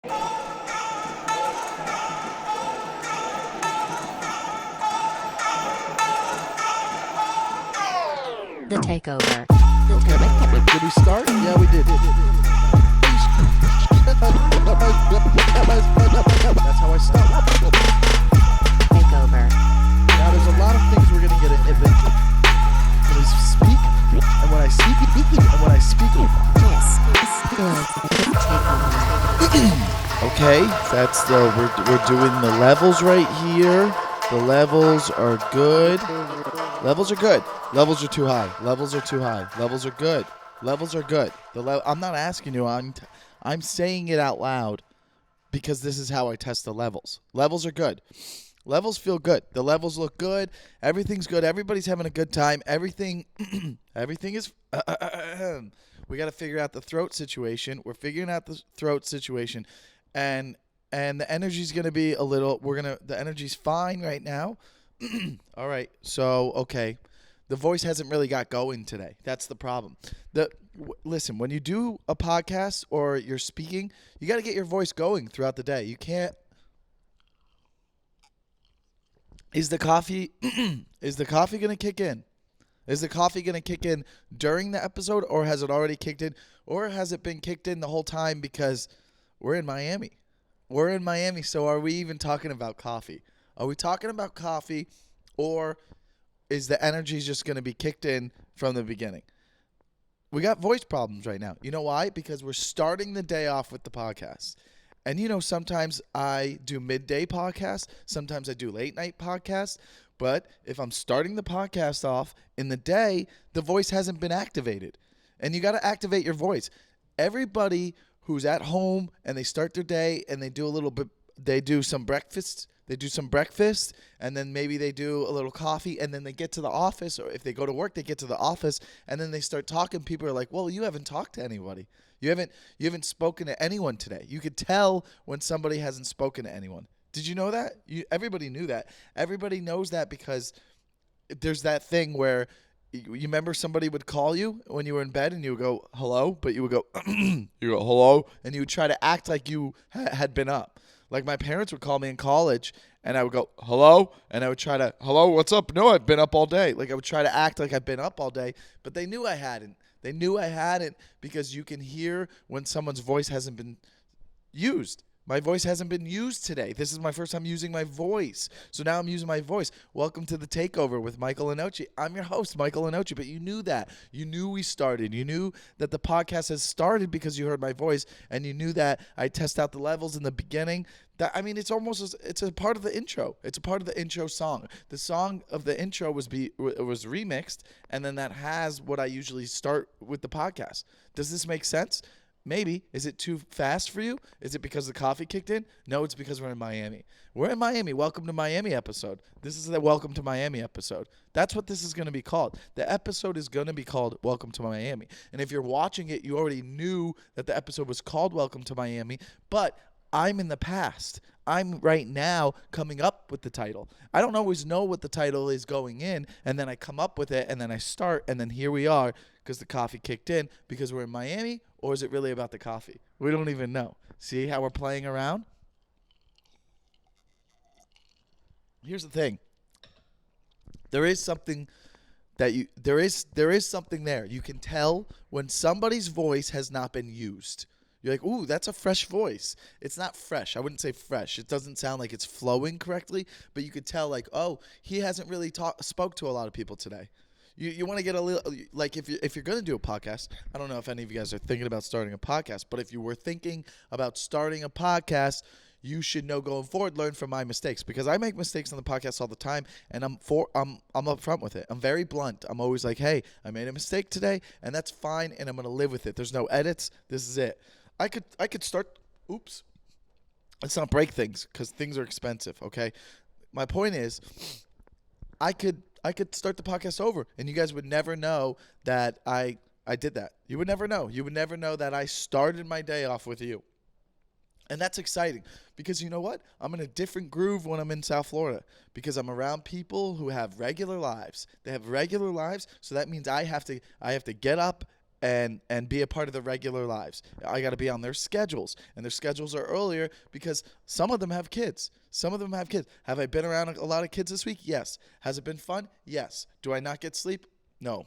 The Takeover. Okay. Did we start? Yeah, we did. That's how I start. Takeover. Now, there's a lot of things we're going to get into. When I speak, and when I speak, and when I speak. This is Takeover. Okay, that's we're doing the levels right here. The levels are good. Levels are good. Levels are too high. Levels are too high. Levels are good. Levels are good. I'm not asking you. I'm saying it out loud because this is how I test the levels. Levels are good. Levels feel good. The levels look good. Everything's good. Everybody's having a good time. Everything is. We got to figure out the throat situation. We're figuring out the throat situation, and the energy's gonna be a little. The energy's fine right now. All right. So okay. The voice hasn't really got going today. That's the problem. Listen, when you do a podcast or you're speaking, you got to get your voice going throughout the day. You can't. Is the coffee going to kick in? Is the coffee going to kick in during the episode, or has it already kicked in, or has it been kicked in the whole time because we're in Miami? We're in Miami, so are we even talking about coffee? Are we talking about coffee, or is the energy just going to be kicked in from the beginning? We got voice problems right now. You know why? Because we're starting the day off with the podcast. And, sometimes I do midday podcasts. Sometimes I do late night podcasts. But if I'm starting the podcast off in the day, the voice hasn't been activated. And you got to activate your voice. Everybody who's at home and they start their day and they do some breakfast. They do some breakfast, and then maybe they do a little coffee, and then they get to the office, or if they go to work, they get to the office, and then they start talking. People are like, well, you haven't talked to anybody. You haven't spoken to anyone today. You could tell when somebody hasn't spoken to anyone. Did you know that? Everybody knew that. Everybody knows that because there's that thing where you remember somebody would call you when you were in bed, and you would go, hello, but you would go, hello, and you would try to act like you had been up. Like my parents would call me in college, and I would go, hello? And I would try to, hello, what's up? No, I've been up all day. Like I would try to act like I've been up all day, but they knew I hadn't. They knew I hadn't because you can hear when someone's voice hasn't been used. My voice hasn't been used today. This is my first time using my voice. So now I'm using my voice. Welcome to the Takeover with Michael Lenoci. I'm your host, Michael Lenoci, but you knew that. You knew we started. You knew that the podcast has started because you heard my voice, and you knew that I test out the levels in the beginning. It's a part of the intro. It's a part of the intro song. The song of the intro was remixed, and then that has what I usually start with the podcast. Does this make sense? Maybe. Is it too fast for you? Is it because the coffee kicked in? No, it's because we're in Miami. We're in Miami. Welcome to Miami episode. This is the Welcome to Miami episode. That's what this is going to be called. The episode is going to be called Welcome to Miami. And if you're watching it, you already knew that the episode was called Welcome to Miami, but I'm in the past. I'm right now coming up with the title. I don't always know what the title is going in, and then I come up with it, and then I start, and then here we are because the coffee kicked in because we're in Miami, or is it really about the coffee? We don't even know. See how we're playing around? Here's the thing. There is something something there. You can tell when somebody's voice has not been used. You're like, ooh, that's a fresh voice. It's not fresh. I wouldn't say fresh. It doesn't sound like it's flowing correctly, but you could tell like, oh, he hasn't really spoke to a lot of people today. You want to get a little, like if you're going to do a podcast, I don't know if any of you guys are thinking about starting a podcast, but if you were thinking about starting a podcast, you should know going forward, learn from my mistakes, because I make mistakes on the podcast all the time, and I'm upfront with it. I'm very blunt. I'm always like, hey, I made a mistake today, and that's fine, and I'm going to live with it. There's no edits. This is it. I could start. Oops. Let's not break things because things are expensive. Okay. My point is, I could start the podcast over, and you guys would never know that I did that. You would never know. You would never know that I started my day off with you. And that's exciting because you know what? I'm in a different groove when I'm in South Florida because I'm around people who have regular lives. They have regular lives, so that means I have to get up and be a part of the regular lives. I got to be on their schedules, and their schedules are earlier because some of them have kids. Have I been around a lot of kids this week? Yes. Has it been fun? Yes. Do I not get sleep? No.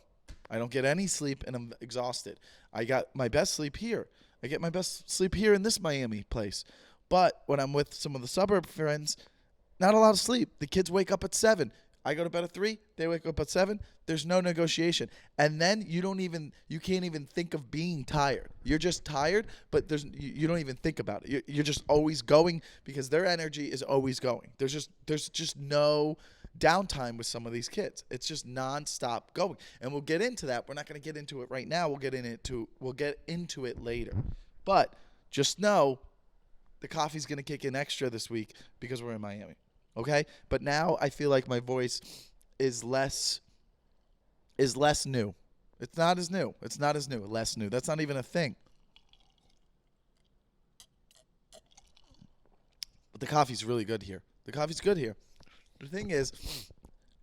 I don't get any sleep, and I'm exhausted. I got my best sleep here. I get my best sleep here in this Miami place. But when I'm with some of the suburb friends, not a lot of sleep. The kids wake up at 7. I go to bed at 3. They wake up at 7. There's no negotiation. And then you can't even think of being tired. You're just tired, but you don't even think about it. You're just always going because their energy is always going. There's just no downtime with some of these kids. It's just nonstop going. And we'll get into that. We're not going to get into it right now. We'll get into it later. But just know the coffee's going to kick in extra this week because we're in Miami. Okay? But now I feel like my voice is less new. It's not as new. Less new. That's not even a thing. But the coffee's really good here. The thing is,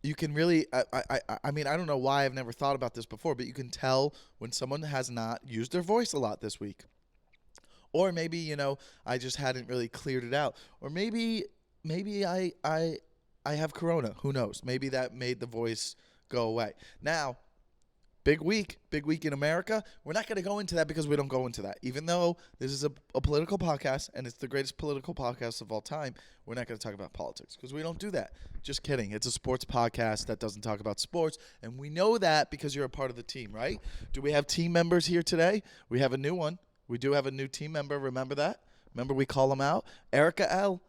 you can really, I mean, I don't know why I've never thought about this before, but you can tell when someone has not used their voice a lot this week. Or maybe, I just hadn't really cleared it out. Or maybe I have corona. Who knows? Maybe that made the voice go away. Now, big week in America. We're not going to go into that because we don't go into that. Even though this is a political podcast and it's the greatest political podcast of all time, we're not going to talk about politics because we don't do that. Just kidding. It's a sports podcast that doesn't talk about sports, and we know that because you're a part of the team, right? Do we have team members here today? We have a new one. We do have a new team member. Remember that? Remember we call them out? Erica L.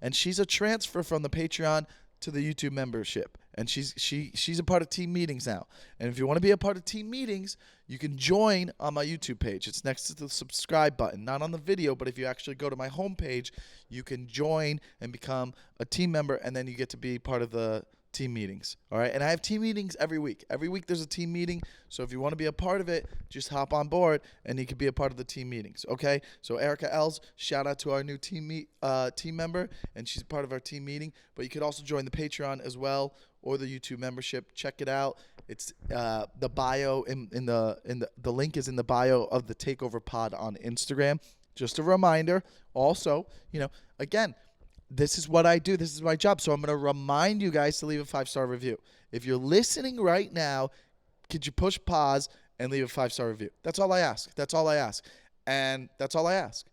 And she's a transfer from the Patreon to the YouTube membership. And she's a part of team meetings now. And if you want to be a part of team meetings, you can join on my YouTube page. It's next to the subscribe button. Not on the video, but if you actually go to my homepage, you can join and become a team member, and then you get to be part of the team meetings. All right? And I have team meetings every week. Every week there's a team meeting. So if you want to be a part of it, just hop on board and you can be a part of the team meetings. Okay? So Erica Els, shout out to our new team member, and she's part of our team meeting. But you could also join the Patreon as well, or the YouTube membership. Check it out. It's the bio in the link is in the bio of the Takeover Pod on Instagram. Just a reminder. Also, again, this is what I do. This is my job. So I'm going to remind you guys to leave a 5-star review. If you're listening right now, could you push pause and leave a 5-star review? That's all I ask. And that's all I ask.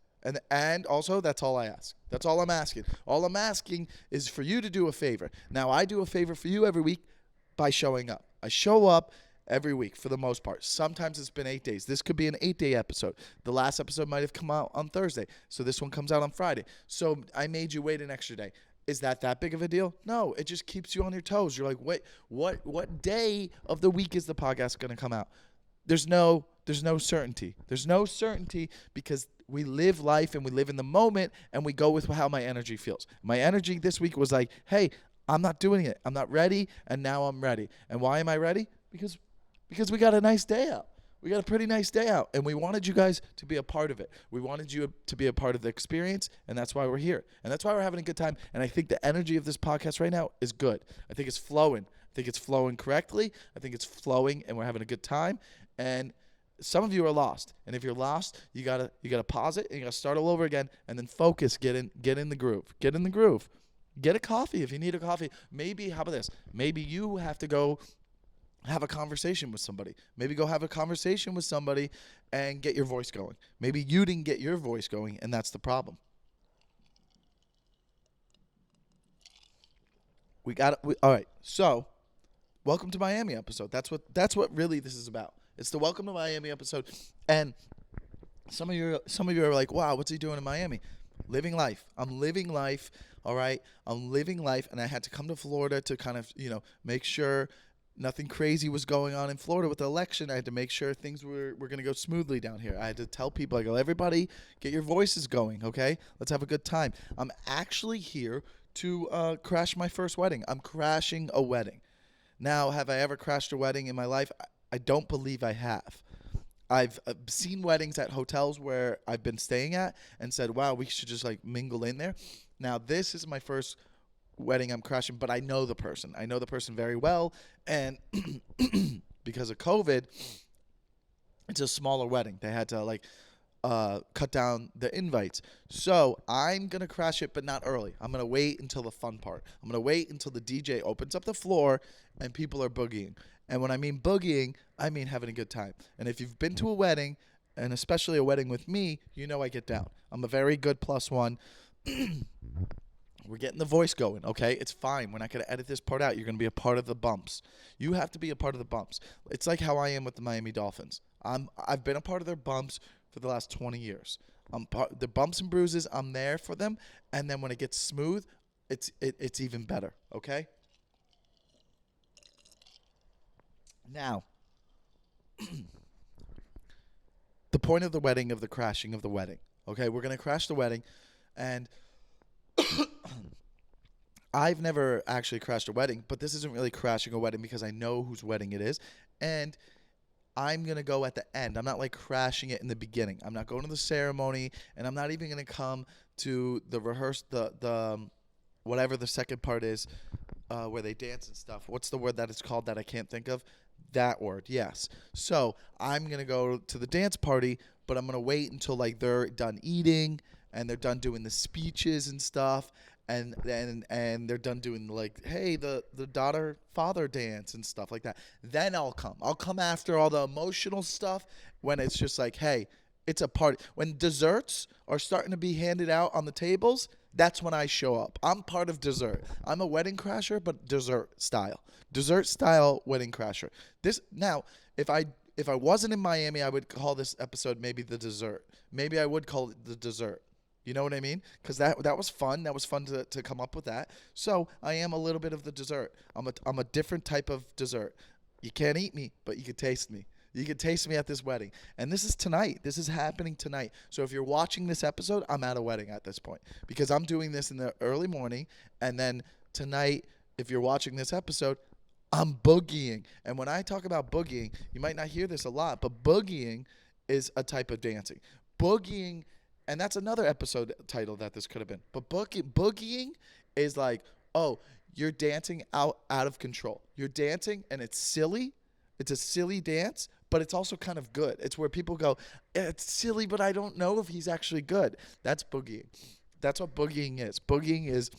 And also, that's all I ask. That's all I'm asking. All I'm asking is for you to do a favor. Now, I do a favor for you every week by showing up. I show up every week for the most part. Sometimes it's been 8 days. This could be an 8-day episode. The last episode might have come out on Thursday, so this one comes out on Friday. So I made you wait an extra day. Is that big of a deal? No, it just keeps you on your toes. You're like, wait, what day of the week is the podcast going to come out? There's no certainty. There's no certainty because we live life and we live in the moment and we go with how my energy feels. My energy this week was like, hey, I'm not doing it. I'm not ready, and now I'm ready. And why am I ready? Because we got a nice day out. We got a pretty nice day out, and we wanted you guys to be a part of it. We wanted you to be a part of the experience, and that's why we're here. And that's why we're having a good time. And I think the energy of this podcast right now is good. I think it's flowing. I think it's flowing correctly. I think it's flowing, and we're having a good time. And some of you are lost. And if you're lost, you gotta pause it, and you gotta start all over again, and then focus. Get in the groove. Get in the groove. Get a coffee if you need a coffee. Maybe, how about this? Maybe you have to go have a conversation with somebody. Maybe go have a conversation with somebody and get your voice going. Maybe you didn't get your voice going, and that's the problem. All right. So, welcome to Miami episode. That's what really this is about. It's the Welcome to Miami episode. And some of you are like, "Wow, what's he doing in Miami?" Living life. I'm living life. All right. I'm living life, and I had to come to Florida to kind of, make sure nothing crazy was going on in Florida with the election. I had to make sure things were going to go smoothly down here. I had to tell people, I go, everybody, get your voices going, okay? Let's have a good time. I'm actually here to crash my first wedding. I'm crashing a wedding. Now, have I ever crashed a wedding in my life? I don't believe I have. I've seen weddings at hotels where I've been staying at and said, wow, we should just mingle in there. Now, this is my first wedding I'm crashing, but I know the person. I know the person very well, and because of COVID, it's a smaller wedding. They had to like cut down the invites. So I'm gonna crash it, but not early. I'm gonna wait until the fun part. I'm gonna wait until the DJ opens up the floor and people are boogieing. And when I mean boogieing, I mean having a good time. And if you've been to a wedding, and especially a wedding with me, you know I get down. I'm a very good +1. We're getting the voice going, okay? It's fine. We're not going to edit this part out. You're going to be a part of the bumps. You have to be a part of the bumps. It's like how I am with the Miami Dolphins. I've been a part of their bumps for the last 20 years. The bumps and bruises, I'm there for them. And then when it gets smooth, it's even better, okay? Now, the point of the wedding, of the crashing of the wedding, okay? We're going to crash the wedding, and I've never actually crashed a wedding, but this isn't really crashing a wedding because I know whose wedding it is, and I'm going to go at the end. I'm not like crashing it in the beginning. I'm not going to the ceremony, and I'm not even going to come to the whatever the second part is, where they dance and stuff. What's the word that it's called that I can't think of? That word, yes. So I'm going to go to the dance party, but I'm going to wait until like they're done eating and they're done doing the speeches and stuff, and they're done doing like, hey, the daughter father dance and stuff like that. Then I'll come. I'll come after all the emotional stuff, when it's just like, hey, it's a party. When desserts are starting to be handed out on the tables, that's when I show up. I'm part of dessert. I'm a wedding crasher, but dessert style. Dessert style wedding crasher. This now, if I wasn't in Miami, I would call this episode maybe the dessert. Maybe I would call it the dessert. You know what I mean? Because that was fun. That was fun to come up with that. So I am a little bit of the dessert. I'm a different type of dessert. You can't eat me, but you can taste me. You can taste me at this wedding. And this is tonight. This is happening tonight. So if you're watching this episode, I'm at a wedding at this point, because I'm doing this in the early morning. And then tonight, if you're watching this episode, I'm boogieing. And when I talk about boogieing, you might not hear this a lot, but boogieing is a type of dancing. Boogieing, and that's another episode title that this could have been. But boogieing is like, oh, you're dancing out of control. You're dancing and it's silly. It's a silly dance, but it's also kind of good. It's where people go, it's silly, but I don't know if he's actually good. That's boogieing. That's what boogieing is. Boogieing is,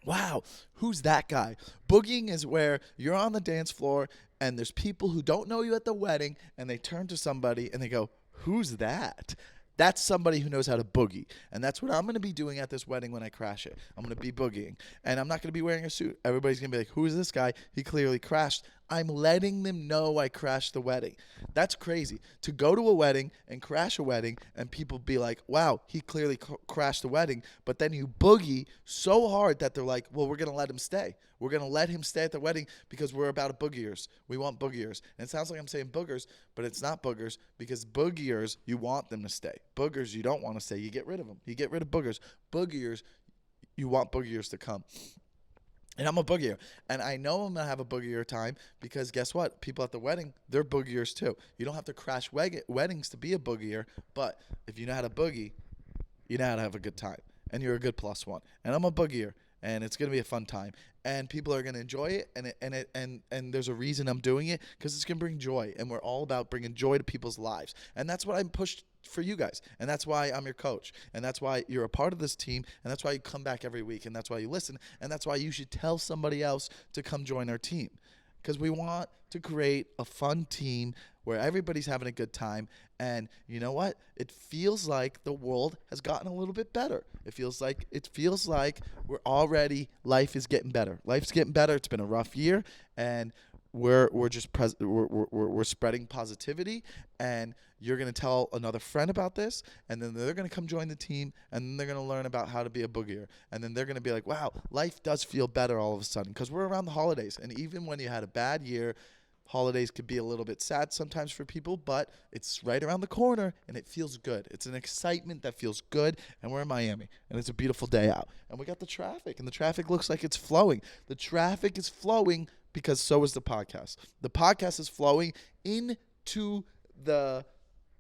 wow, who's that guy? Boogieing is where you're on the dance floor and there's people who don't know you at the wedding, and they turn to somebody and they go, who's that? That's somebody who knows how to boogie. And that's what I'm going to be doing at this wedding when I crash it. I'm going to be boogieing. And I'm not going to be wearing a suit. Everybody's going to be like, who is this guy? He clearly crashed. I'm letting them know I crashed the wedding. That's crazy. To go to a wedding and crash a wedding and people be like, wow, he clearly crashed the wedding. But then you boogie so hard that they're like, well, we're going to let him stay. We're going to let him stay at the wedding because we're about boogiers. We want boogiers. And it sounds like I'm saying boogers, but it's not boogers, because boogiers, you want them to stay. Boogers, you don't want to stay. You get rid of them. You get rid of boogers. Boogiers, you want boogiers to come. And I'm a boogier. And I know I'm going to have a boogier time because guess what? People at the wedding, they're boogiers too. You don't have to crash weddings to be a boogier, but if you know how to boogie, you know how to have a good time. And you're a good +1. And I'm a boogier. And it's going to be a fun time. And people are going to enjoy it. And there's a reason I'm doing it, because it's going to bring joy. And we're all about bringing joy to people's lives. And that's what I'm pushed for you guys. And that's why I'm your coach. And that's why you're a part of this team. And that's why you come back every week. And that's why you listen. And that's why you should tell somebody else to come join our team. Because we want to create a fun team where everybody's having a good time. And you know what? It feels like the world has gotten a little bit better. It feels like we're already, life is getting better. Life's getting better. It's been a rough year, and we're spreading positivity. And you're going to tell another friend about this, and then they're going to come join the team, and then they're going to learn about how to be a boogier. And then they're going to be like, wow, life does feel better all of a sudden, because we're around the holidays. And even when you had a bad year, holidays could be a little bit sad sometimes for people, but it's right around the corner, and it feels good. It's an excitement that feels good, and we're in Miami, and it's a beautiful day out. And we got the traffic, and the traffic looks like it's flowing. The traffic is flowing because so is the podcast. The podcast is flowing into the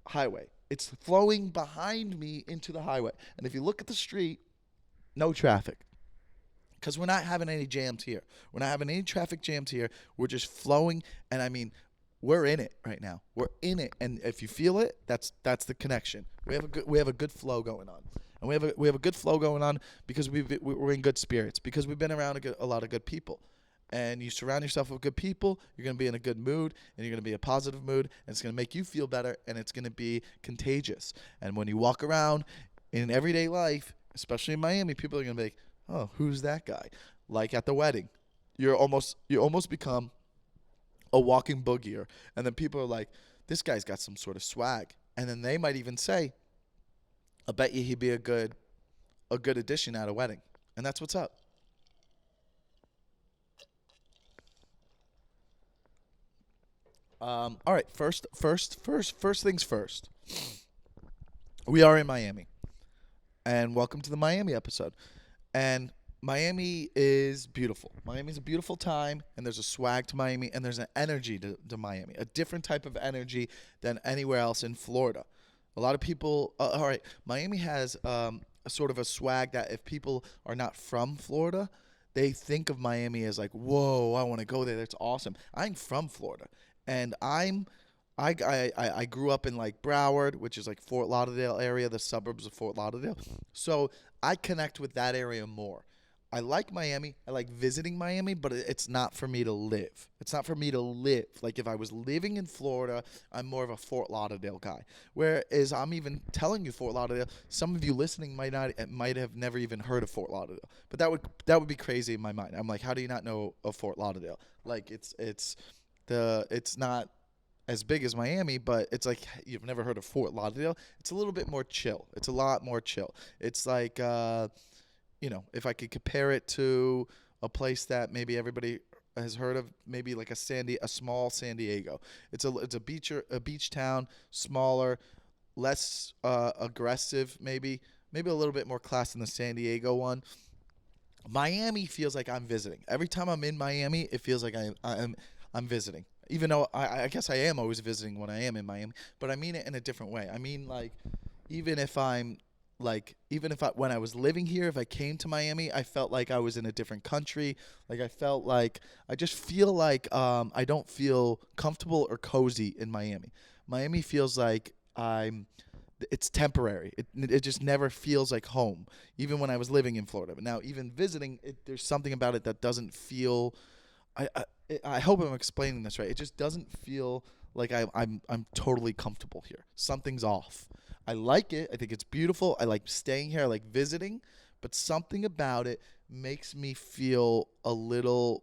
highway. It's flowing behind me into the highway. And if you look at the street, no traffic. Because we're not having any jams here. We're not having any traffic jams here. We're just flowing. And I mean, we're in it right now. We're in it, and if you feel it, that's the connection. We have a good flow going on, and we have a good flow going on because we're in good spirits, because we've been around a lot of good people. And you surround yourself with good people, you're going to be in a good mood, and you're going to be in a positive mood, and it's going to make you feel better, and it's going to be contagious. And when you walk around in everyday life, especially in Miami, people are going to be like, oh, who's that guy? Like at the wedding. You almost become a walking boogier. And then people are like, this guy's got some sort of swag. And then they might even say, I bet you he'd be a good addition at a wedding. And that's what's up. All right, first things first. We are in Miami, and welcome to the Miami episode. And Miami is beautiful. Miami's a beautiful time, and there's a swag to Miami, and there's an energy to Miami, a different type of energy than anywhere else in Florida. A lot of people, all right, Miami has a sort of a swag that if people are not from Florida, they think of Miami as like, whoa, I want to go there. That's awesome. I'm from Florida. And I grew up in like Broward, which is like Fort Lauderdale area, the suburbs of Fort Lauderdale. So I connect with that area more. I like Miami. I like visiting Miami, but it's not for me to live. It's not for me to live. Like if I was living in Florida, I'm more of a Fort Lauderdale guy. Whereas I'm even telling you Fort Lauderdale, some of you listening might have never even heard of Fort Lauderdale. But that would be crazy in my mind. I'm like, how do you not know of Fort Lauderdale? Like it's not as big as Miami, but it's like you've never heard of Fort Lauderdale. It's a little bit more chill. It's a lot more chill. It's like, if I could compare it to a place that maybe everybody has heard of, maybe like a small San Diego. It's a beach town, smaller, less aggressive, maybe a little bit more class than the San Diego one. Miami feels like I'm visiting. Every time I'm in Miami, it feels like I'm visiting. Even though I guess I am always visiting when I am in Miami, but I mean it in a different way. I mean, like, when I was living here, if I came to Miami, I felt like I was in a different country. Like I just feel like I don't feel comfortable or cozy in Miami. Miami feels like it's temporary. It just never feels like home, even when I was living in Florida. But now, even visiting, there's something about it that doesn't feel. I hope I'm explaining this right. It just doesn't feel like I'm totally comfortable here. Something's off. I like it. I think it's beautiful. I like staying here. I like visiting. But something about it makes me feel a little.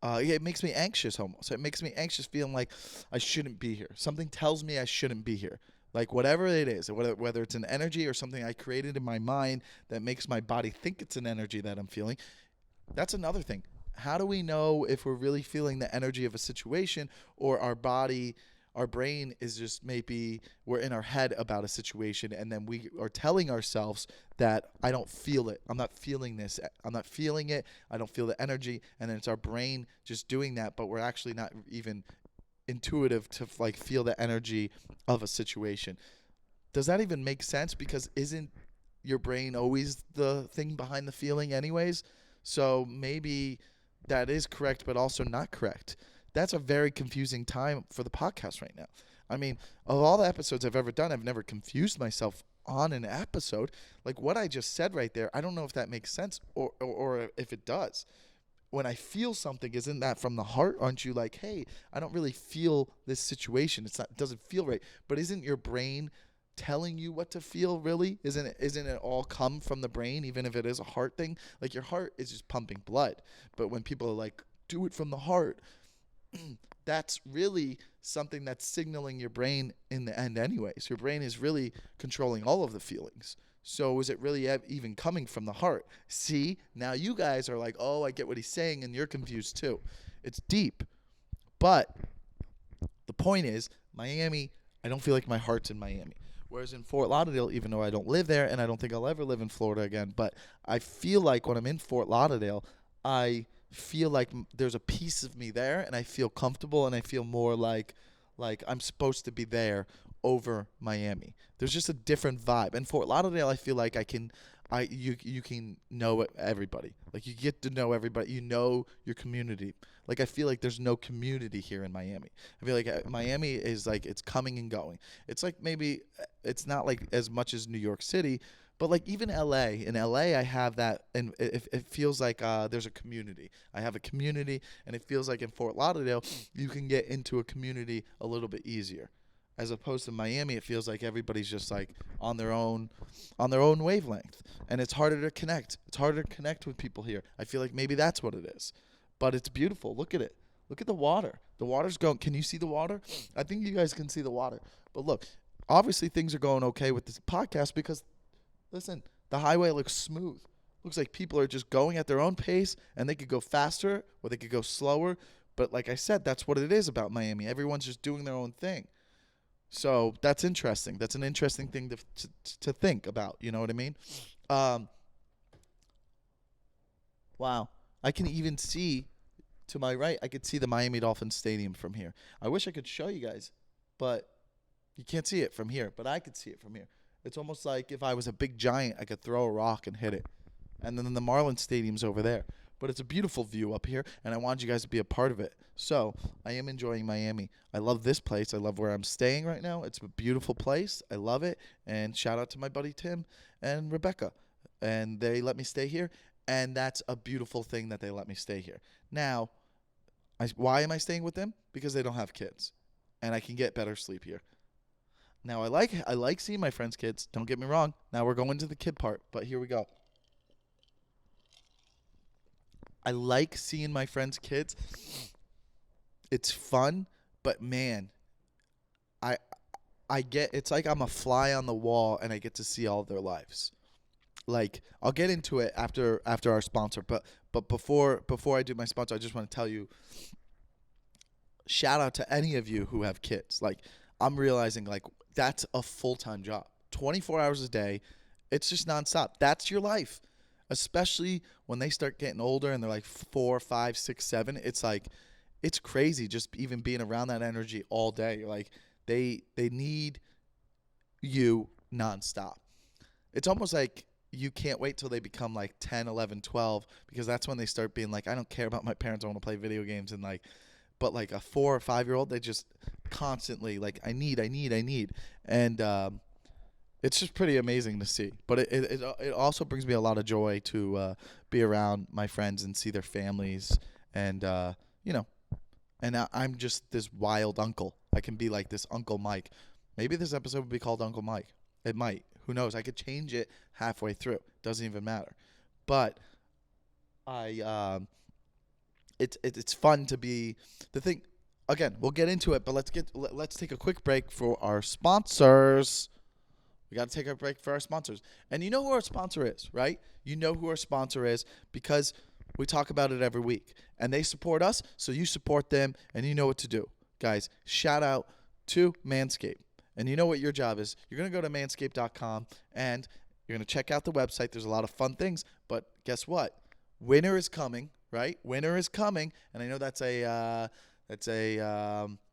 It makes me anxious almost. It makes me anxious feeling like I shouldn't be here. Something tells me I shouldn't be here. Like whatever it is, whether it's an energy or something I created in my mind that makes my body think it's an energy that I'm feeling. That's another thing. How do we know if we're really feeling the energy of a situation, or our brain is just, maybe we're in our head about a situation, and then we are telling ourselves that I don't feel it. I'm not feeling this. I'm not feeling it. I don't feel the energy. And then it's our brain just doing that, but we're actually not even intuitive to like feel the energy of a situation. Does that even make sense? Because isn't your brain always the thing behind the feeling anyways? So maybe that is correct, but also not correct. That's a very confusing time for the podcast right now. I mean, of all the episodes I've ever done, I've never confused myself on an episode. Like what I just said right there, I don't know if that makes sense or if it does. When I feel something, isn't that from the heart? Aren't you like, hey, I don't really feel this situation. It doesn't feel right. But isn't your brain telling you what to feel, really? Isn't it all come from the brain, even if it is a heart thing? Like your heart is just pumping blood. But when people are like, do it from the heart, that's really something that's signaling your brain in the end anyways. Your brain is really controlling all of the feelings. So is it really even coming from the heart? See, now you guys are like, oh, I get what he's saying, and you're confused too. It's deep. But the point is, Miami, I don't feel like my heart's in Miami. Whereas in Fort Lauderdale, even though I don't live there, and I don't think I'll ever live in Florida again, but I feel like when I'm in Fort Lauderdale, I feel like there's a piece of me there, and I feel comfortable, and I feel more like I'm supposed to be there over Miami. There's just a different vibe. In Fort Lauderdale, I feel like I can you can know everybody. Like, you get to know everybody. You know your community. Like, I feel like there's no community here in Miami. I feel like Miami is like, it's coming and going. It's like, maybe it's not like as much as New York City, but like even LA. In LA, I have that, and it feels like there's a community. I have a community, and it feels like in Fort Lauderdale, you can get into a community a little bit easier. As opposed to Miami, it feels like everybody's just like on their own wavelength, and it's harder to connect. It's harder to connect with people here. I feel like maybe that's what it is, but it's beautiful. Look at it. Look at the water. The water's going. Can you see the water? I think you guys can see the water. But look, obviously things are going okay with this podcast because, listen, the highway looks smooth. Looks like people are just going at their own pace, and they could go faster or they could go slower. But like I said, that's what it is about Miami. Everyone's just doing their own thing. So that's interesting. That's an interesting thing to think about. You know what I mean? Wow. I can even see to my right, I could see the Miami Dolphins Stadium from here. I wish I could show you guys, but you can't see it from here. But I could see it from here. It's almost like if I was a big giant, I could throw a rock and hit it. And then the Marlins Stadium's over there. But it's a beautiful view up here, and I wanted you guys to be a part of it. So I am enjoying Miami. I love this place. I love where I'm staying right now. It's a beautiful place. I love it. And shout out to my buddy Tim and Rebecca. And they let me stay here, and that's a beautiful thing that they let me stay here. Now, why am I staying with them? Because they don't have kids, and I can get better sleep here. Now, I like seeing my friends' kids. Don't get me wrong. Now we're going to the kid part, but here we go. I like seeing my friends' kids. It's fun, but man, I get, it's like I'm a fly on the wall and I get to see all of their lives. Like, I'll get into it after our sponsor, but before I do my sponsor, I just want to tell you, shout out to any of you who have kids. Like, I'm realizing, like, that's a full-time job. 24 hours a day. It's just nonstop. That's your life. Especially when they start getting older and they're like 4, 5, 6, 7. It's like, it's crazy just even being around that energy all day. You're like, they need you nonstop. It's almost like you can't wait till they become like 10, 11, 12, because that's when they start being like, I don't care about my parents. I want to play video games. And like, but like a 4 or 5-year-old, they just constantly like, I need. And, it's just pretty amazing to see. But it also brings me a lot of joy to be around my friends and see their families. And, and I'm just this wild uncle. I can be like this Uncle Mike. Maybe this episode would be called Uncle Mike. It might. Who knows? I could change it halfway through. Doesn't even matter. But it's fun to be the thing. Again, we'll get into it, but let's take a quick break for our sponsors. We got to take a break for our sponsors. And you know who our sponsor is, right? You know who our sponsor is because we talk about it every week. And they support us, so you support them, and you know what to do. Guys, shout out to Manscaped. And you know what your job is. You're going to go to manscaped.com, and you're going to check out the website. There's a lot of fun things. But guess what? Winter is coming, right? Winter is coming. And I know that's a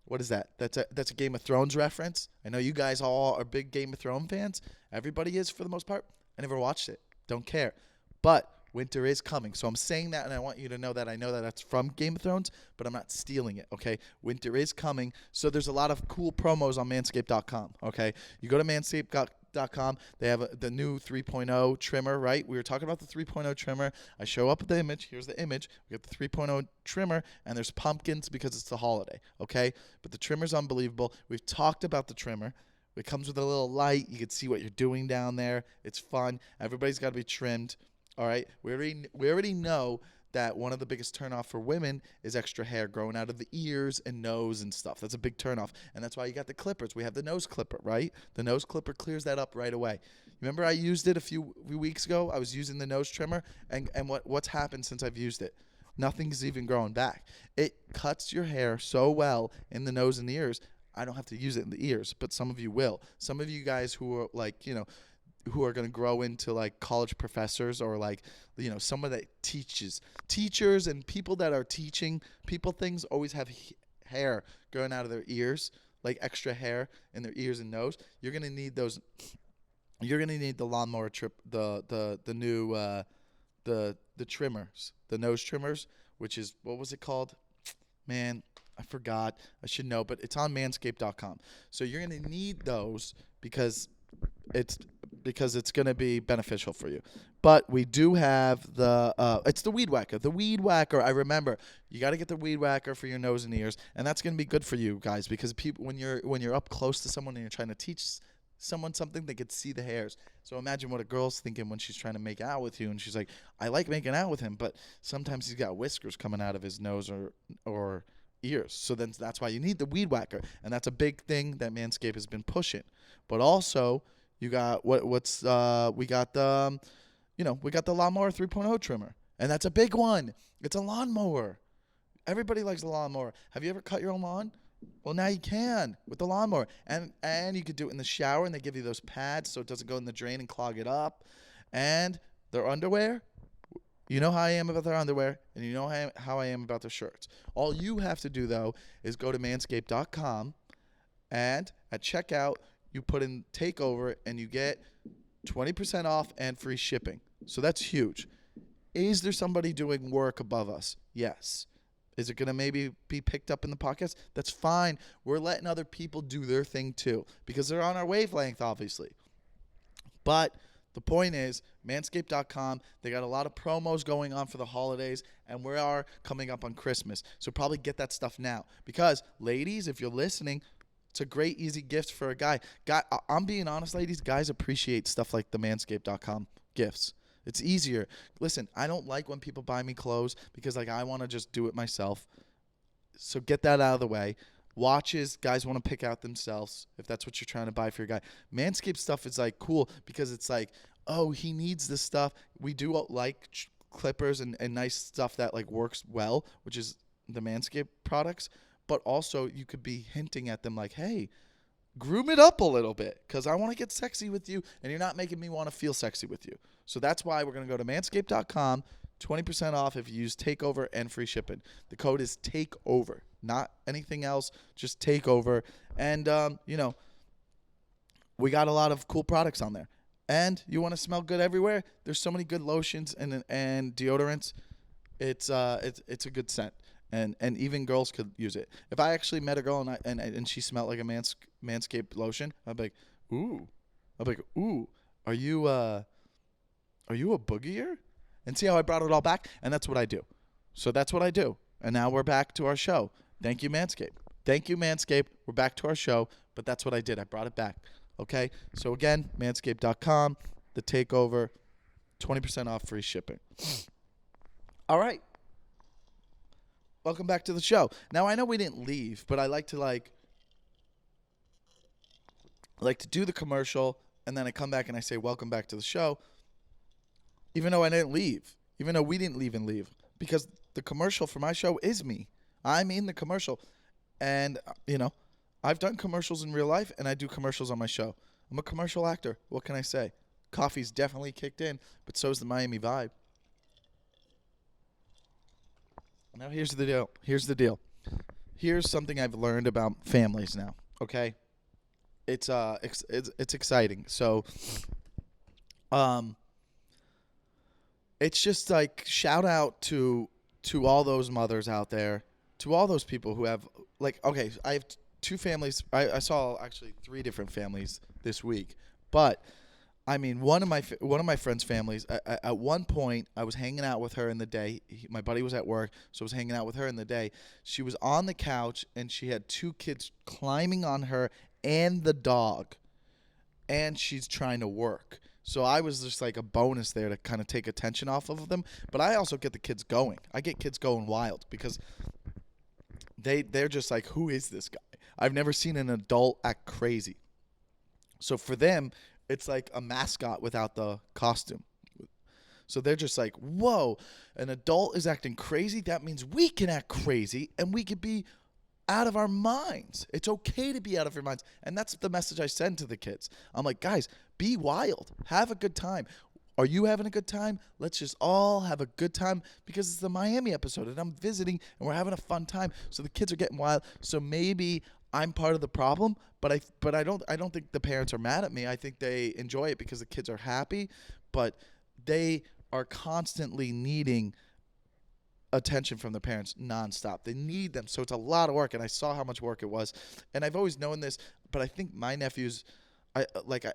what is that? That's a Game of Thrones reference. I know you guys all are big Game of Thrones fans. Everybody is for the most part. I never watched it. Don't care. But winter is coming. So I'm saying that, and I want you to know that I know that that's from Game of Thrones, but I'm not stealing it, okay? Winter is coming. So there's a lot of cool promos on manscaped.com, okay? You go to manscaped.com. They have the new 3.0 trimmer, right? We were talking about the 3.0 trimmer. I show up with the image. Here's the image. We got the 3.0 trimmer, and there's pumpkins because it's the holiday, okay? But the trimmer's unbelievable. We've talked about the trimmer. It comes with a little light. You can see what you're doing down there. It's fun. Everybody's got to be trimmed, all right? We already know that one of the biggest turnoff for women is extra hair growing out of the ears and nose and stuff. That's a big turnoff, and that's why you got the clippers. We have the nose clipper, right? The nose clipper clears that up right away. Remember I used it a few weeks ago? I was using the nose trimmer, and what's happened since I've used it? Nothing's even growing back. It cuts your hair so well in the nose and the ears. I don't have to use it in the ears, but some of you will. Some of you guys who are like, who are going to grow into like college professors or like, someone that teachers and people that are teaching people things always have hair growing out of their ears, like extra hair in their ears and nose. You're going to need those you're gonna need the lawnmower the new the trimmers, the nose trimmers, which is, what was it called? Man, I forgot. I should know, but it's on manscaped.com. So you're going to need those because it's going to be beneficial for you. But we do have it's the weed whacker. The weed whacker, I remember, you got to get the weed whacker for your nose and ears, and that's going to be good for you guys because people when you're up close to someone and you're trying to teach someone something, they could see the hairs. So imagine what a girl's thinking when she's trying to make out with you, and she's like, I like making out with him, but sometimes he's got whiskers coming out of his nose or ears. So then that's why you need the weed whacker, and that's a big thing that Manscaped has been pushing. But also, you got we got the lawnmower 3.0 trimmer, and that's a big one. It's a lawnmower. Everybody likes a lawnmower. Have you ever cut your own lawn? Well, now you can with the lawnmower, and you could do it in the shower, and they give you those pads so it doesn't go in the drain and clog it up. And their underwear, you know how I am about their underwear, and you know how I am about their shirts. All you have to do, though, is go to manscaped.com, and at checkout, you put in Takeover, and you get 20% off and free shipping. So that's huge. Is there somebody doing work above us? Yes. Is it going to maybe be picked up in the podcast? That's fine. We're letting other people do their thing too because they're on our wavelength, obviously. But the point is, manscaped.com, they got a lot of promos going on for the holidays, and we are coming up on Christmas. So probably get that stuff now because, ladies, if you're listening, it's a great, easy gift for a guy. I'm being honest, ladies. Guys appreciate stuff like the manscaped.com gifts. It's easier. Listen, I don't like when people buy me clothes because I want to just do it myself. So get that out of the way. Watches, guys want to pick out themselves if that's what you're trying to buy for your guy. Manscaped stuff is cool because it's oh, he needs this stuff. We do like clippers and nice stuff that works well, which is the Manscaped products. But also you could be hinting at them hey, groom it up a little bit because I want to get sexy with you and you're not making me want to feel sexy with you. So that's why we're going to go to manscaped.com, 20% off if you use Takeover and free shipping. The code is Takeover, not anything else, just Takeover. And, we got a lot of cool products on there. And you want to smell good everywhere? There's so many good lotions and deodorants. It's a good scent. And even girls could use it. If I actually met a girl and she smelled like a Manscaped lotion, I'd be like, ooh. Are you a boogier? And see how I brought it all back? And that's what I do. So that's what I do. And now we're back to our show. Thank you, Manscaped. Thank you, Manscaped. We're back to our show. But that's what I did. I brought it back. Okay? So again, manscaped.com, the Takeover, 20% off free shipping. All right. Welcome back to the show. Now, I know we didn't leave, but I like to do the commercial, and then I come back and I say, welcome back to the show, even though I didn't leave, even though we didn't leave, because the commercial for my show is me. I'm in the commercial, and, I've done commercials in real life, and I do commercials on my show. I'm a commercial actor. What can I say? Coffee's definitely kicked in, but so is the Miami vibe. Now, here's the deal. Here's something I've learned about families now, okay? It's exciting. So, it's just shout out to all those mothers out there, to all those people who have, okay, I have two families. I saw actually 3 different families this week, but I mean, one of my friends' families. At one point, I was hanging out with her in the day. My buddy was at work, so I was hanging out with her in the day. She was on the couch, and she had 2 kids climbing on her and the dog, and she's trying to work. So I was just a bonus there to kind of take attention off of them. But I also get the kids going. I get kids going wild because they're just who is this guy? I've never seen an adult act crazy. So for them, it's like a mascot without the costume. So they're just whoa, an adult is acting crazy. That means we can act crazy and we could be out of our minds. It's okay to be out of your minds. And that's the message I send to the kids. I'm like, guys, be wild. Have a good time. Are you having a good time? Let's just all have a good time because it's the Miami episode and I'm visiting and we're having a fun time. So the kids are getting wild. So maybe I'm part of the problem, but I don't think the parents are mad at me. I think they enjoy it because the kids are happy, but they are constantly needing attention from the parents nonstop. They need them. So it's a lot of work, and I saw how much work it was. And I've always known this, but I think my nephews, I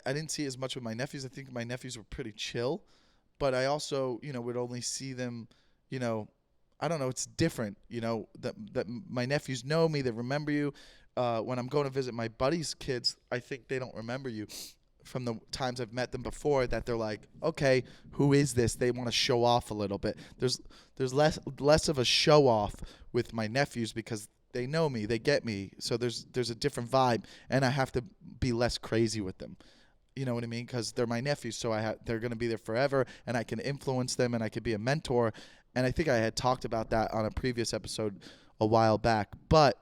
didn't see as much with my nephews. I think my nephews were pretty chill, but I also, would only see them, I don't know, it's different, that my nephews know me, they remember you. When I'm going to visit my buddy's kids, I think they don't remember you from the times I've met them before, that they're like, okay, who is this? They want to show off a little bit. There's less of a show off with my nephews because they know me, they get me. So there's a different vibe, and I have to be less crazy with them. You know what I mean? Because they're my nephews, so they're going to be there forever, and I can influence them, and I could be a mentor. And I think I had talked about that on a previous episode a while back. But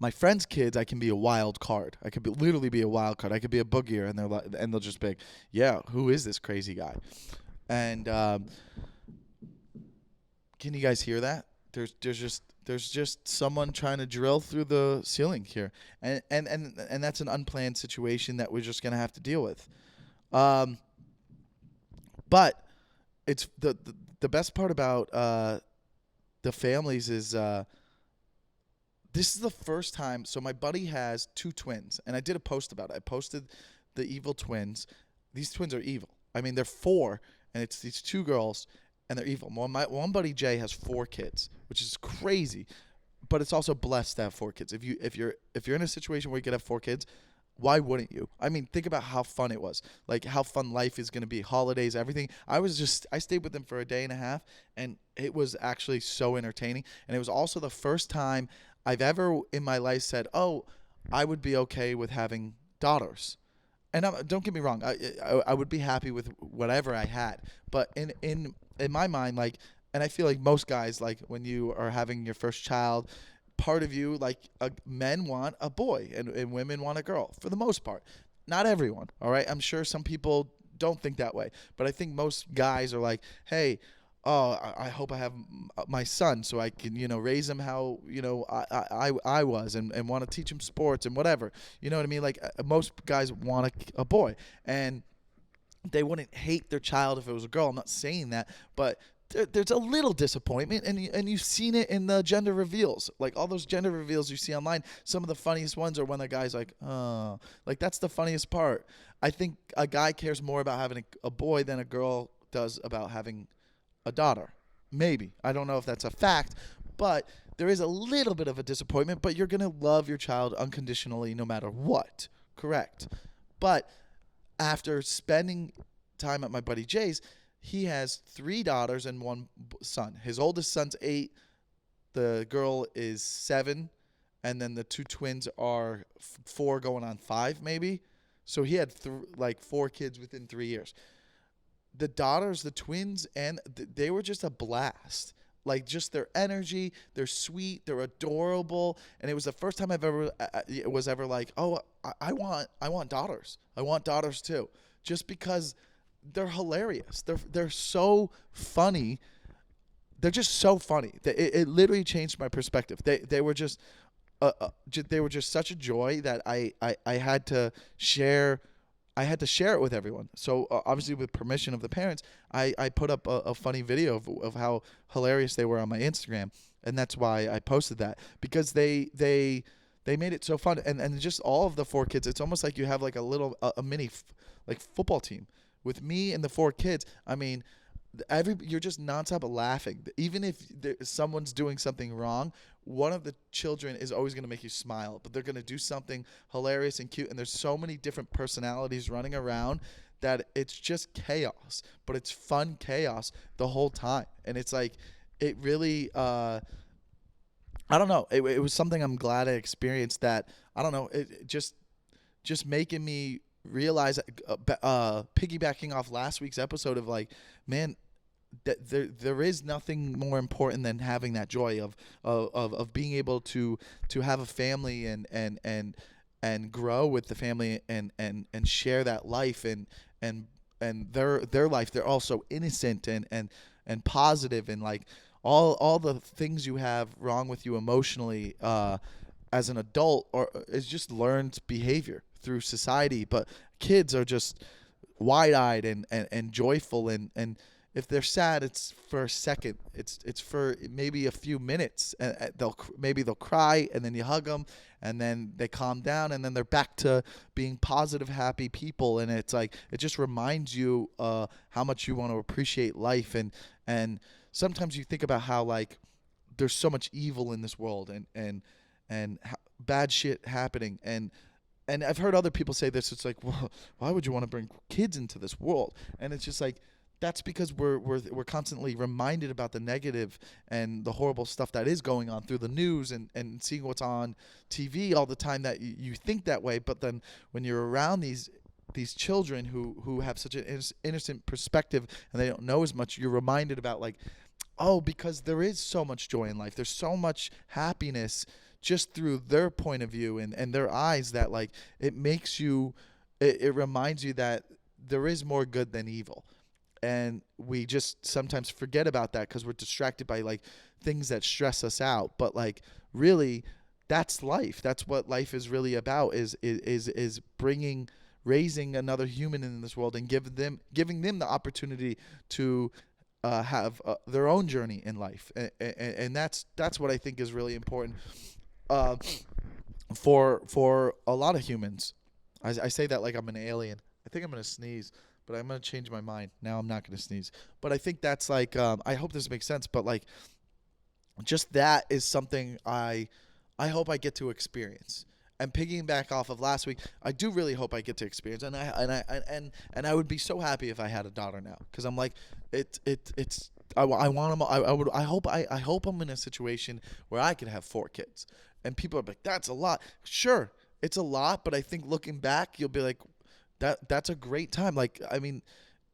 my friends' kids, I can be a wild card. I could literally be a wild card. I could be a boogier, and they'll just be like, yeah, who is this crazy guy? And can you guys hear that? There's just someone trying to drill through the ceiling here, and that's an unplanned situation that we're just gonna have to deal with. But it's the best part about the families is. This is the first time. So my buddy has 2 twins, and I did a post about it. I posted the evil twins. These twins are evil. I mean, they're 4, and it's these 2 girls, and they're evil. My one buddy Jay has 4 kids, which is crazy, but it's also blessed to have 4 kids. If you're in a situation where you could have 4 kids, why wouldn't you? I mean, think about how fun it was. Like how fun life is going to be, holidays, everything. I stayed with them for a day and a half, and it was actually so entertaining. And it was also the first time I've ever in my life said, "Oh, I would be okay with having daughters." And don't get me wrong, I would be happy with whatever I had. But in my mind, like, and I feel like most guys, like when you are having your first child, part of you, like, men want a boy and women want a girl for the most part. Not everyone, all right? I'm sure some people don't think that way, but I think most guys are like, hey, oh, I hope I have my son so I can, raise him how, I was and want to teach him sports and whatever. You know what I mean? Like most guys want a boy, and they wouldn't hate their child if it was a girl. I'm not saying that, but there's a little disappointment, and you've seen it in the gender reveals. Like all those gender reveals you see online, some of the funniest ones are when the guy's like, oh, like that's the funniest part. I think a guy cares more about having a boy than a girl does about having a daughter. Maybe. I don't know if that's a fact, but there is a little bit of a disappointment, but you're going to love your child unconditionally no matter what. Correct. But after spending time at my buddy Jay's, he has 3 daughters and 1 son. His oldest son's 8, the girl is 7, and then the 2 twins are 4 going on 5 maybe. So he had 4 kids within 3 years. The daughters, the twins, and they were just a blast. Like just their energy, they're sweet, they're adorable, and it was the first time it was ever like, oh, I want daughters. I want daughters too, just because they're hilarious. They're so funny. They're just so funny. It literally changed my perspective. They were just such a joy that I had to share. I had to share it with everyone. So obviously with permission of the parents, I put up a funny video of how hilarious they were on my Instagram. And that's why I posted that, because they made it so fun. And just all of the 4 kids, it's almost like you have like a mini like football team with me and the 4 kids. I mean, you're just nonstop laughing. Even if someone's doing something wrong, one of the children is always going to make you smile, but they're going to do something hilarious and cute. And there's so many different personalities running around that it's just chaos, but it's fun chaos the whole time. And it's like, it really, I don't know. It was something I'm glad I experienced that, I don't know, it just making me realize, piggybacking off last week's episode of like, man, that there is nothing more important than having that joy of being able to have a family and grow with the family and share that life and their life. They're also innocent and positive, and like all the things you have wrong with you emotionally, as an adult, or is just learned behavior through society. But kids are just wide-eyed and joyful, and if they're sad, it's for a second. It's for maybe a few minutes, and maybe they'll cry, and then you hug them, and then they calm down, and then they're back to being positive, happy people. And it's like it just reminds you how much you want to appreciate life. And sometimes you think about how like there's so much evil in this world, and bad shit happening. And I've heard other people say this. It's like, well, why would you want to bring kids into this world? And it's just like, that's because we're constantly reminded about the negative and the horrible stuff that is going on through the news and seeing what's on TV all the time, that you think that way. But then when you're around these children who have such an innocent perspective and they don't know as much, you're reminded about like, oh, because there is so much joy in life. There's so much happiness just through their point of view and their eyes, that like it makes you, it reminds you that there is more good than evil. And we just sometimes forget about that because we're distracted by like things that stress us out. But like really, that's life. That's what life is really about, is raising another human in this world and giving them the opportunity to have their own journey in life. And that's what I think is really important for a lot of humans. I say that like I'm an alien. I think I'm going to sneeze, but I'm going to change my mind. Now I'm not going to sneeze. But I think that's like, I hope this makes sense, but like just that is something I hope I get to experience. And piggyback off of last week, I do really hope I get to experience, and I would be so happy if I had a daughter now, because I'm like, I want them. I hope I'm in a situation where I could have 4 kids, and people are like, that's a lot. Sure, it's a lot, but I think looking back, you'll be like, that's a great time. Like, I mean,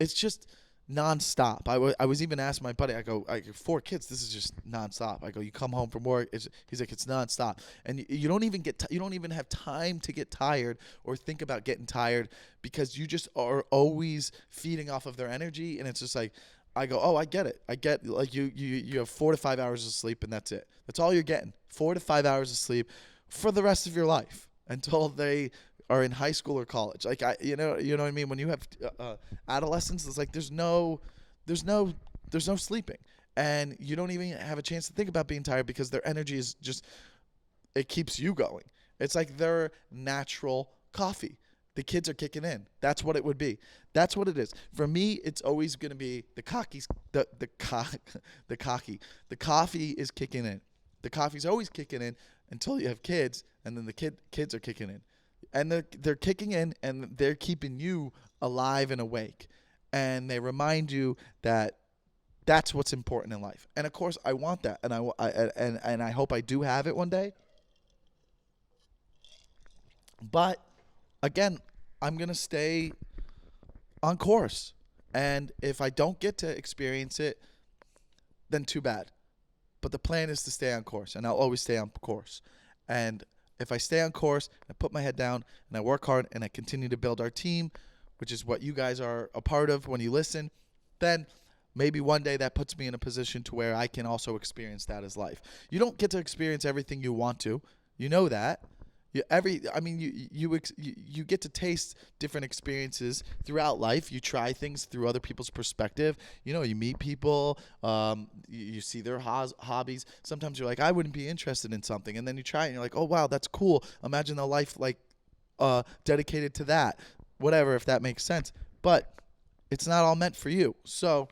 it's just nonstop. I was even asking my buddy, I go 4 kids, this is just nonstop. I go, you come home from work, he's like, it's nonstop. And you don't even have time to get tired or think about getting tired, because you just are always feeding off of their energy. And it's just like, I go, oh, I get it. I get, like, you have 4 to 5 hours of sleep, and that's it. That's all you're getting. 4 to 5 hours of sleep for the rest of your life until they are in high school or college. Like, you know what I mean? When you have adolescents, it's like there's no sleeping, and you don't even have a chance to think about being tired, because their energy is just, it keeps you going. It's like their natural coffee. The kids are kicking in. That's what it would be. That's what it is. For me, it's always going to be the coffee is kicking in. The coffee's always kicking in until you have kids, and then the kids are kicking in. And they're kicking in, and they're keeping you alive and awake. And they remind you that that's what's important in life. And of course, I want that, and I hope I do have it one day. But again, I'm gonna stay on course. And if I don't get to experience it, then too bad. But the plan is to stay on course, and I'll always stay on course. And if I stay on course, I put my head down, and I work hard, and I continue to build our team, which is what you guys are a part of when you listen, then maybe one day that puts me in a position to where I can also experience that as life. You don't get to experience everything you want to. You know that. You get to taste different experiences throughout life. You try things through other people's perspective. You know, you meet people, you see their hobbies. Sometimes you're like, I wouldn't be interested in something, and then you try it, and you're like, oh wow, that's cool. Imagine a life like dedicated to that. Whatever, if that makes sense. But it's not all meant for you. So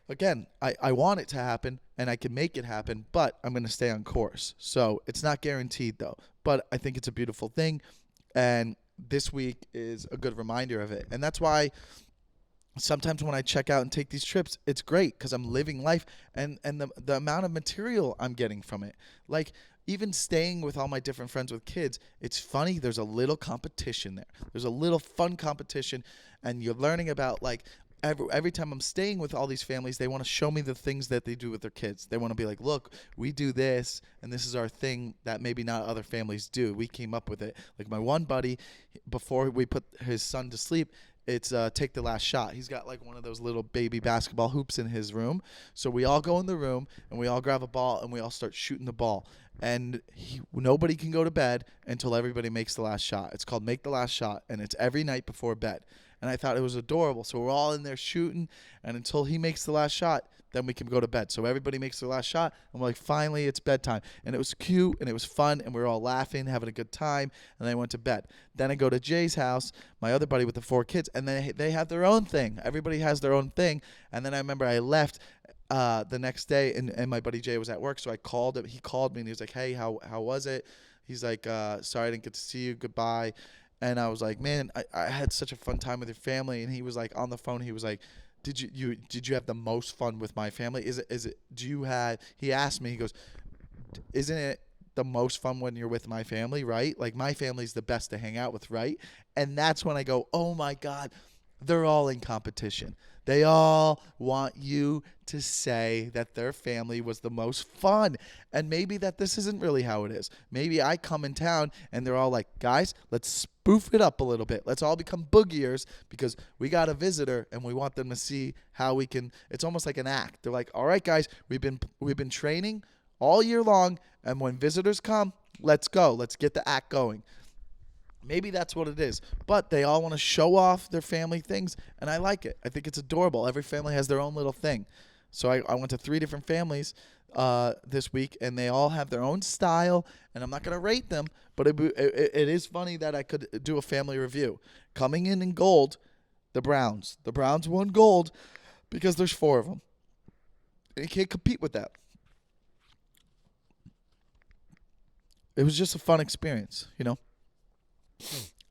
again, I want it to happen, and I can make it happen, but I'm going to stay on course. So it's not guaranteed, though. But I think it's a beautiful thing, and this week is a good reminder of it. And that's why sometimes when I check out and take these trips, it's great, because I'm living life, and the amount of material I'm getting from it. Like, even staying with all my different friends with kids, it's funny. There's a little competition there. There's a little fun competition, and you're learning about, like, every time I'm staying with all these families, they want to show me the things that they do with their kids. They want to be like, look, we do this, and this is our thing that maybe not other families do. We came up with it. Like, my one buddy, before we put his son to sleep, it's Take the Last Shot. He's got like one of those little baby basketball hoops in his room. So we all go in the room and we all grab a ball and we all start shooting the ball. And nobody can go to bed until everybody makes the last shot. It's called Make the Last Shot, and it's every night before bed. And I thought it was adorable. So we're all in there shooting, and until he makes the last shot, then we can go to bed. So everybody makes their last shot, and we're like, finally, it's bedtime. And it was cute, and it was fun, and we were all laughing, having a good time, and then I went to bed. Then I go to Jay's house, my other buddy with the 4 kids, and they have their own thing. Everybody has their own thing. And then I remember I left the next day, and my buddy Jay was at work, so I called him. He called me, and he was like, hey, how was it? He's like, sorry I didn't get to see you. Goodbye. And I was like, man, I had such a fun time with your family. And he was like, on the phone, he was like, did you have the most fun with my family? He asked me, he goes, isn't it the most fun when you're with my family, right? Like, my family's the best to hang out with, right? And that's when I go, oh my God, they're all in competition. They all want you to say that their family was the most fun. And maybe that this isn't really how it is. Maybe I come in town and they're all like, guys, let's spoof it up a little bit. Let's all become boogiers because we got a visitor and we want them to see how we can. It's almost like an act. They're like, all right, guys, we've been training all year long. And when visitors come, let's go. Let's get the act going. Maybe that's what it is. But they all want to show off their family things, and I like it. I think it's adorable. Every family has their own little thing. So I went to 3 different families this week, and they all have their own style, and I'm not going to rate them, but it is funny that I could do a family review. Coming in gold, the Browns. The Browns won gold because there's 4 of them. And you can't compete with that. It was just a fun experience, you know?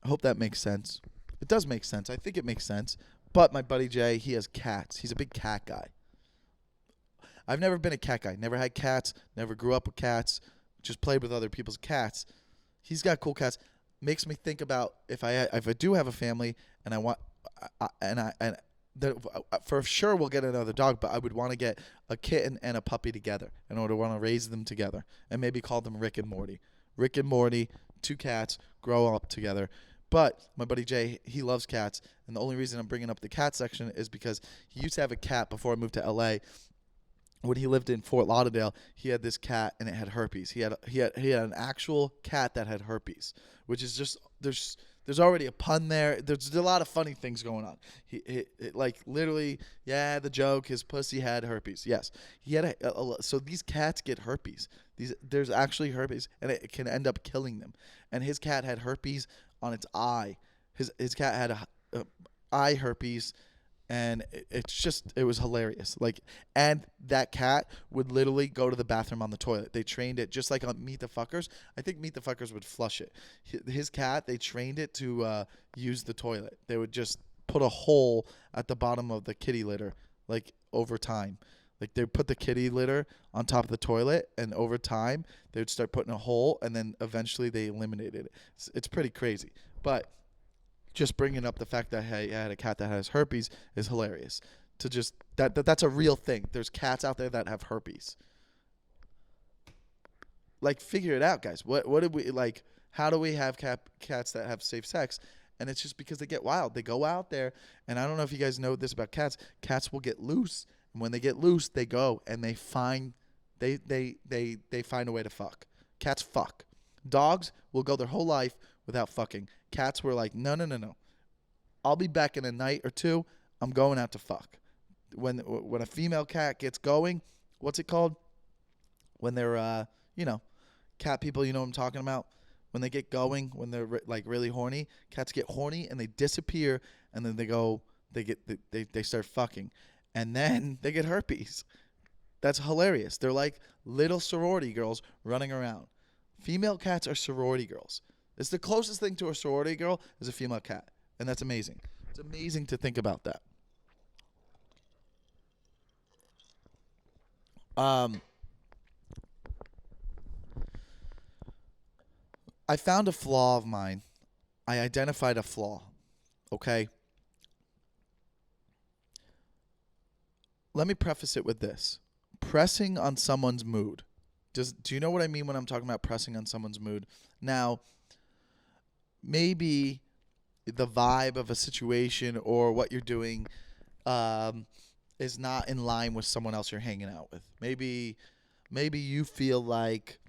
I hope that makes sense. It does make sense. I think it makes sense. But my buddy Jay, he has cats. He's a big cat guy. I've never been a cat guy. Never had cats. Never grew up with cats. Just played with other people's cats. He's got cool cats. Makes me think about if I do have a family and I want for sure we'll get another dog, but I would want to get a kitten and a puppy together in order to want to raise them together and maybe call them Rick and Morty. Rick and Morty. 2 cats grow up together. But my buddy Jay, he loves cats, and the only reason I'm bringing up the cat section is because he used to have a cat before I moved to LA. When he lived in Fort Lauderdale, he had this cat and it had herpes. He had an actual cat that had herpes, which is just there's already a pun there. There's a lot of funny things going on. He like literally, yeah, the joke, his pussy had herpes. Yes, he had so these cats get herpes. There's actually herpes, and it can end up killing them. And his cat had herpes on its eye. His cat had a eye herpes, and it was hilarious. Like, and that cat would literally go to the bathroom on the toilet. They trained it just like on Meet the Fuckers. I think Meet the Fuckers would flush it. His cat, they trained it to use the toilet. They would just put a hole at the bottom of the kitty litter, like over time. Like, they put the kitty litter on top of the toilet, and over time, they would start putting a hole, and then eventually they eliminated it. It's pretty crazy. But just bringing up the fact that I had a cat that has herpes is hilarious. To just that's a real thing. There's cats out there that have herpes. Like, figure it out, guys. What did we like? How do we have cats that have safe sex? And it's just because they get wild. They go out there, and I don't know if you guys know this about cats. Cats will get loose. When they get loose, they go and they find a way to fuck. Cats fuck. Dogs will go their whole life without fucking. Cats were like, no. I'll be back in a night or 2. I'm going out to fuck. When a female cat gets going, what's it called? When they're cat people, you know what I'm talking about? When they get going, when they're like really horny, cats get horny and they disappear, and then they start fucking. And then they get herpes. That's hilarious. They're like little sorority girls running around. Female cats are sorority girls. It's the closest thing to a sorority girl is a female cat. And that's amazing. It's amazing to think about that. I found a flaw of mine. I identified a flaw. Okay? Let me preface it with this. Pressing on someone's mood. Do you know what I mean when I'm talking about pressing on someone's mood? Now, maybe the vibe of a situation or what you're doing is not in line with someone else you're hanging out with. Maybe you feel like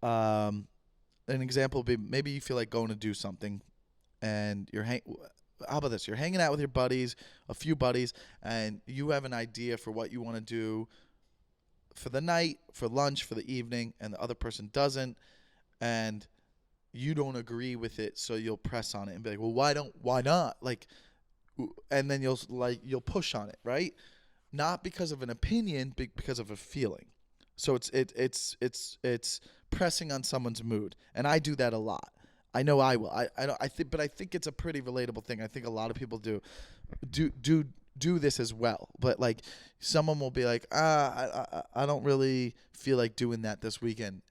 an example would be maybe you feel like going to do something and how about this? You're hanging out with your buddies, a few buddies, and you have an idea for what you want to do for the night, for lunch, for the evening, and the other person doesn't, and you don't agree with it, so you'll press on it and be like, well, why not? Like, and then you'll push on it, right? Not because of an opinion, but because of a feeling. So it's pressing on someone's mood, and I do that a lot. I know I will. I think it's a pretty relatable thing. I think a lot of people do this as well. But like, someone will be like, I don't really feel like doing that this weekend.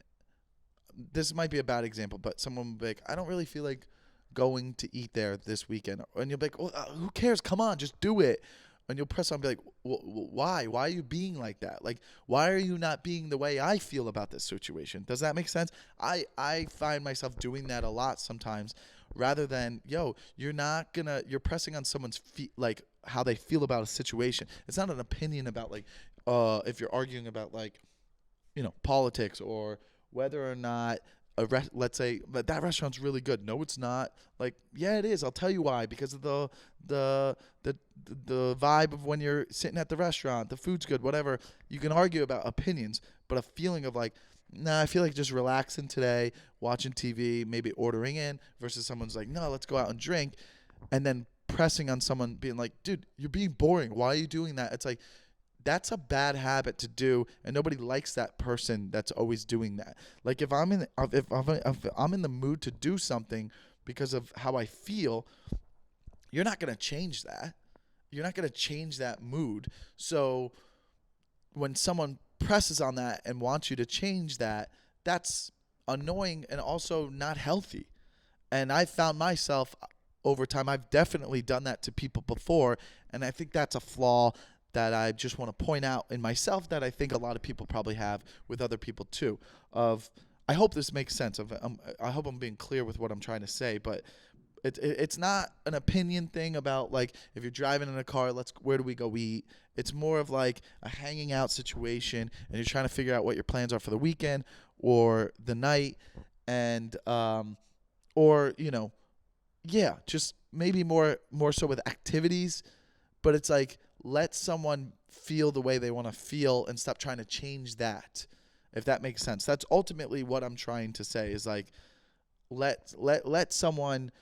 This might be a bad example, but someone will be like, I don't really feel like going to eat there this weekend, and you'll be like, well, who cares? Come on, just do it. And you'll press on and be like, why? Why are you being like that? Like, why are you not being the way I feel about this situation? Does that make sense? I find myself doing that a lot sometimes, rather than, you're pressing on someone's like how they feel about a situation. It's not an opinion about like, if you're arguing about like, politics or whether or not let's say that restaurant's really good. No, it's not. Like, yeah, it is. I'll tell you why. Because of the vibe of when you're sitting at the restaurant, the food's good, whatever. You can argue about opinions, but a feeling of like, nah, I feel like just relaxing today, watching TV, maybe ordering in, versus someone's like, no, let's go out and drink, and then pressing on someone being like, dude, you're being boring. Why are you doing that? It's like, that's a bad habit to do, and nobody likes that person that's always doing that. Like, if I'm in the mood to do something because of how I feel, you're not going to change that. You're not going to change that mood. So when someone presses on that and wants you to change that, that's annoying and also not healthy. And I found myself over time, I've definitely done that to people before, and I think that's a flaw that I just want to point out in myself that I think a lot of people probably have with other people too. I hope this makes sense. I hope I'm being clear with what I'm trying to say, but it's not an opinion thing about like, if you're driving in a car, where do we go eat? It's more of like a hanging out situation, and you're trying to figure out what your plans are for the weekend or the night, and just maybe more so with activities. But it's like, let someone feel the way they want to feel and stop trying to change that, if that makes sense. That's ultimately what I'm trying to say, is like, let someone,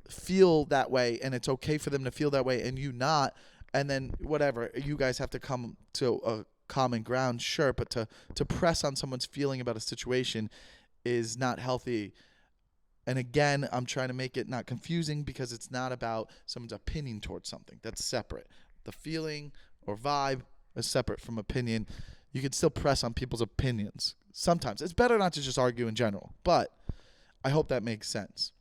feel that way, and it's okay for them to feel that way and you not, and then whatever, you guys have to come to a common ground, sure, but to press on someone's feeling about a situation is not healthy. And again, I'm trying to make it not confusing, because it's not about someone's opinion towards something. That's separate. The feeling or vibe is separate from opinion. You can still press on people's opinions. Sometimes. It's better not to just argue in general, but I hope that makes sense.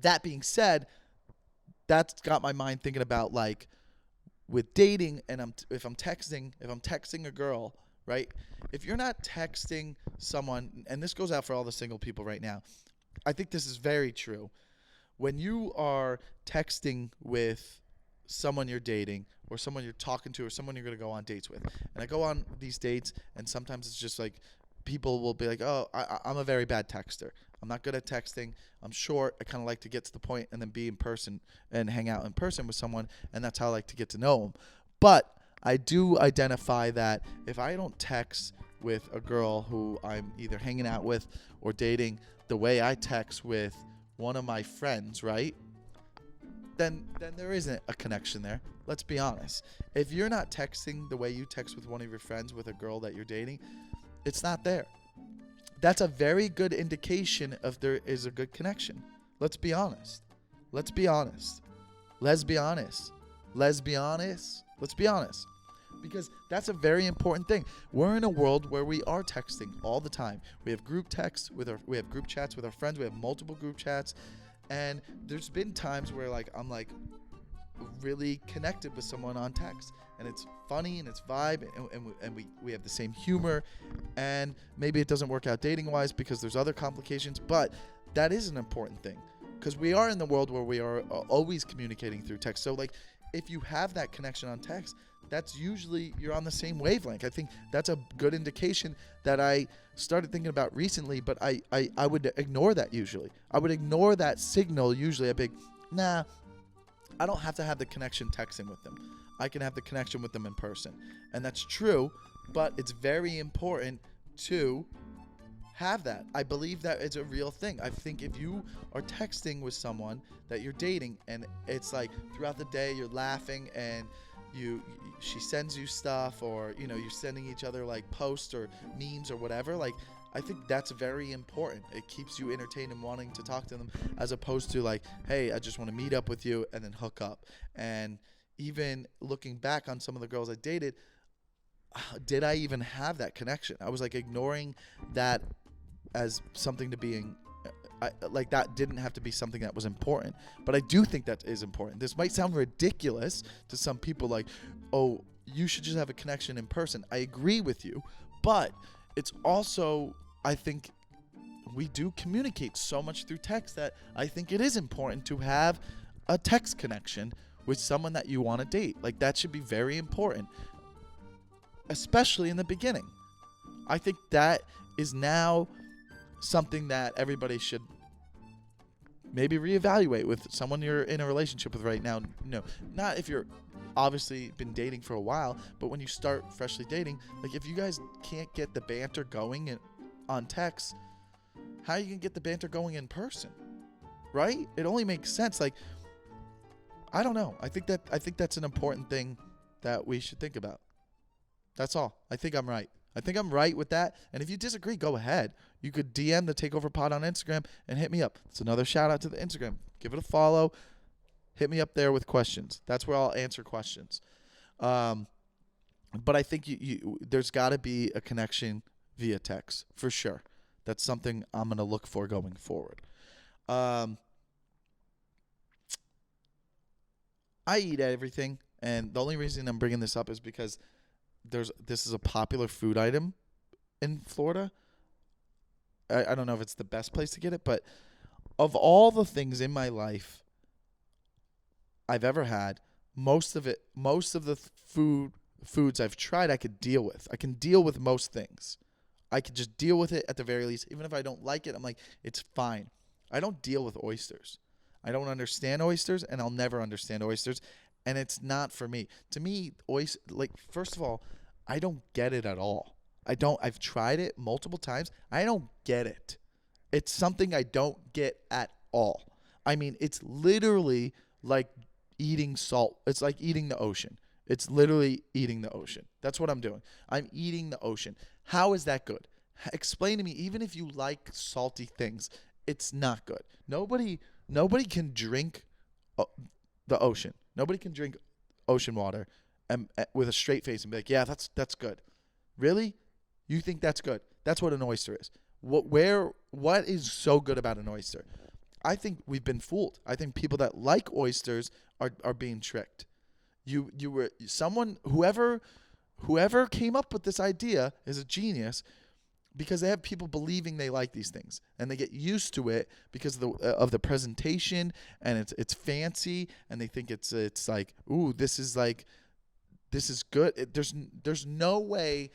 That being said, that's got my mind thinking about, like, with dating, and if I'm texting a girl, right? If you're not texting someone, and this goes out for all the single people right now, I think this is very true. When you are texting with someone you're dating, or someone you're talking to, or someone you're going to go on dates with, and I go on these dates, and sometimes it's just like, people will be like, oh, I'm a very bad texter. I'm not good at texting. I'm short. I kind of like to get to the point and then be in person and hang out in person with someone, and that's how I like to get to know them. But I do identify that if I don't text with a girl who I'm either hanging out with or dating the way I text with one of my friends, right? Then there isn't a connection there. Let's be honest. If you're not texting the way you text with one of your friends with a girl that you're dating, it's not there. That's a very good indication of there is a good connection. Let's be honest. Let's be honest. Let's be honest. Let's be honest. Let's be honest. Because that's a very important thing. We're in a world where we are texting all the time. We have group texts we have group chats with our friends. We have multiple group chats, and there's been times where I'm really connected with someone on text, and it's funny and it's vibe, and we have the same humor, and maybe it doesn't work out dating wise because there's other complications, but that is an important thing, because we are in the world where we are always communicating through text. So like, if you have that connection on text, that's usually you're on the same wavelength. I think that's a good indication that I started thinking about recently, but I would ignore that usually. I would ignore that signal usually. I'd be like, nah, I don't have to have the connection texting with them. I can have the connection with them in person. And that's true, but it's very important to have that. I believe that it's a real thing. I think if you are texting with someone that you're dating, and it's like throughout the day you're laughing and she sends you stuff, or you're sending each other like posts or memes or whatever, like I think that's very important. It keeps you entertained and wanting to talk to them, as opposed to like, hey, I just want to meet up with you and then hook up. And even looking back on some of the girls I dated, did I even have that connection? I was like ignoring that as something to being like, that didn't have to be something that was important, but I do think that is important. This might sound ridiculous to some people, like, oh, you should just have a connection in person. I agree with you, but it's also, I think we do communicate so much through text that I think it is important to have a text connection with someone that you want to date. Like, that should be very important, especially in the beginning. I think that is now something that everybody should maybe reevaluate with someone you're in a relationship with right now. No, not if you're obviously been dating for a while, but when you start freshly dating, like if you guys can't get the banter going on text, how are you gonna get the banter going in person? Right? It only makes sense. Like, I don't know. I think that's an important thing that we should think about. That's all. I think I'm right. I think I'm right with that. And if you disagree, go ahead. You could DM the Takeover Pod on Instagram and hit me up. It's another shout out to the Instagram. Give it a follow. Hit me up there with questions. That's where I'll answer questions. But I think there's got to be a connection via text for sure. That's something I'm going to look for going forward. I eat everything, and the only reason I'm bringing this up is because this is a popular food item in Florida. I don't know if it's the best place to get it, but of all the things in my life I've ever had, most of the foods I've tried I could deal with. I can deal with most things. I could just deal with it at the very least. Even if I don't like it, I'm like, it's fine. I don't deal with oysters. I don't understand oysters, and I'll never understand oysters. And it's not for me. To me, first of all, I don't get it at all. I've tried it multiple times. I don't get it. It's something I don't get at all. I mean, it's literally like eating salt. It's like eating the ocean. It's literally eating the ocean. That's what I'm doing. I'm eating the ocean. How is that good? Explain to me, even if you like salty things, it's not good. Nobody can drink the ocean. Nobody can drink ocean water and with a straight face and be like, yeah, that's good. Really? You think that's good? That's what an oyster is. What is so good about an oyster? I think we've been fooled. I think people that like oysters are being tricked. Whoever came up with this idea is a genius, because they have people believing they like these things, and they get used to it because of the presentation, and it's fancy, and they think it's like, ooh, this is good. There's no way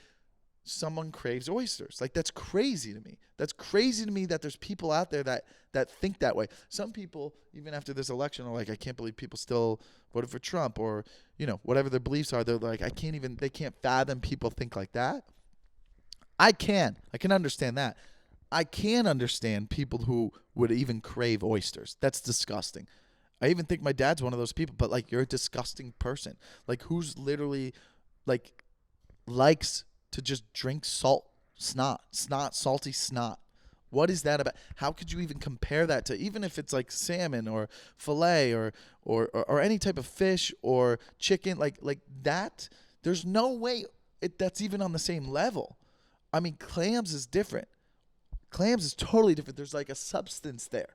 someone craves oysters. Like, that's crazy to me. That's crazy to me that there's people out there that think that way. Some people, even after this election, are like, I can't believe people still voted for Trump, or whatever their beliefs are. They're like, they can't fathom people think like that. I can understand that. I can understand people who would even crave oysters. That's disgusting. I even think my dad's one of those people, but like, you're a disgusting person. Like, who's literally like likes to just drink salty snot. What is that about? How could you even compare that to, even if it's like salmon or filet or any type of fish or chicken, like that? There's no way that's even on the same level. I mean, clams is different. Clams is totally different. There's like a substance there.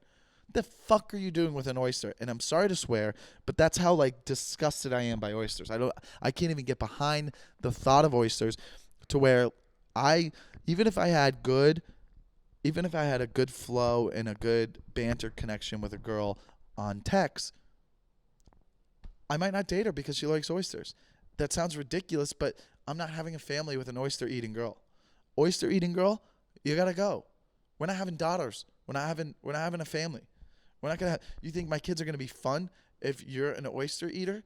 What the fuck are you doing with an oyster? And I'm sorry to swear, but that's how like disgusted I am by oysters. I can't even get behind the thought of oysters, to where even if I had good even if I had a good flow and a good banter connection with a girl on text, I might not date her because she likes oysters. That sounds ridiculous, but I'm not having a family with an oyster eating girl. Oyster eating girl, you gotta go. We're not having daughters. We're not having a family. We're not gonna. You think my kids are gonna be fun if you're an oyster eater?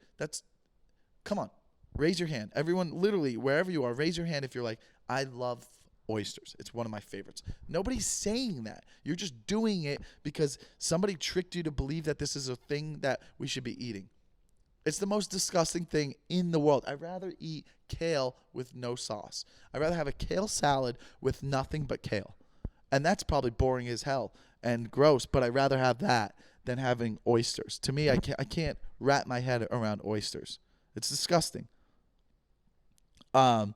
Come on, raise your hand. Everyone, literally, wherever you are, raise your hand if you're like, I love oysters. It's one of my favorites. Nobody's saying that. You're just doing it because somebody tricked you to believe that this is a thing that we should be eating. It's the most disgusting thing in the world. I'd rather eat kale with no sauce. I'd rather have a kale salad with nothing but kale. And that's probably boring as hell and gross, but I'd rather have that than having oysters. To me, I can't wrap my head around oysters. It's disgusting. Yeah,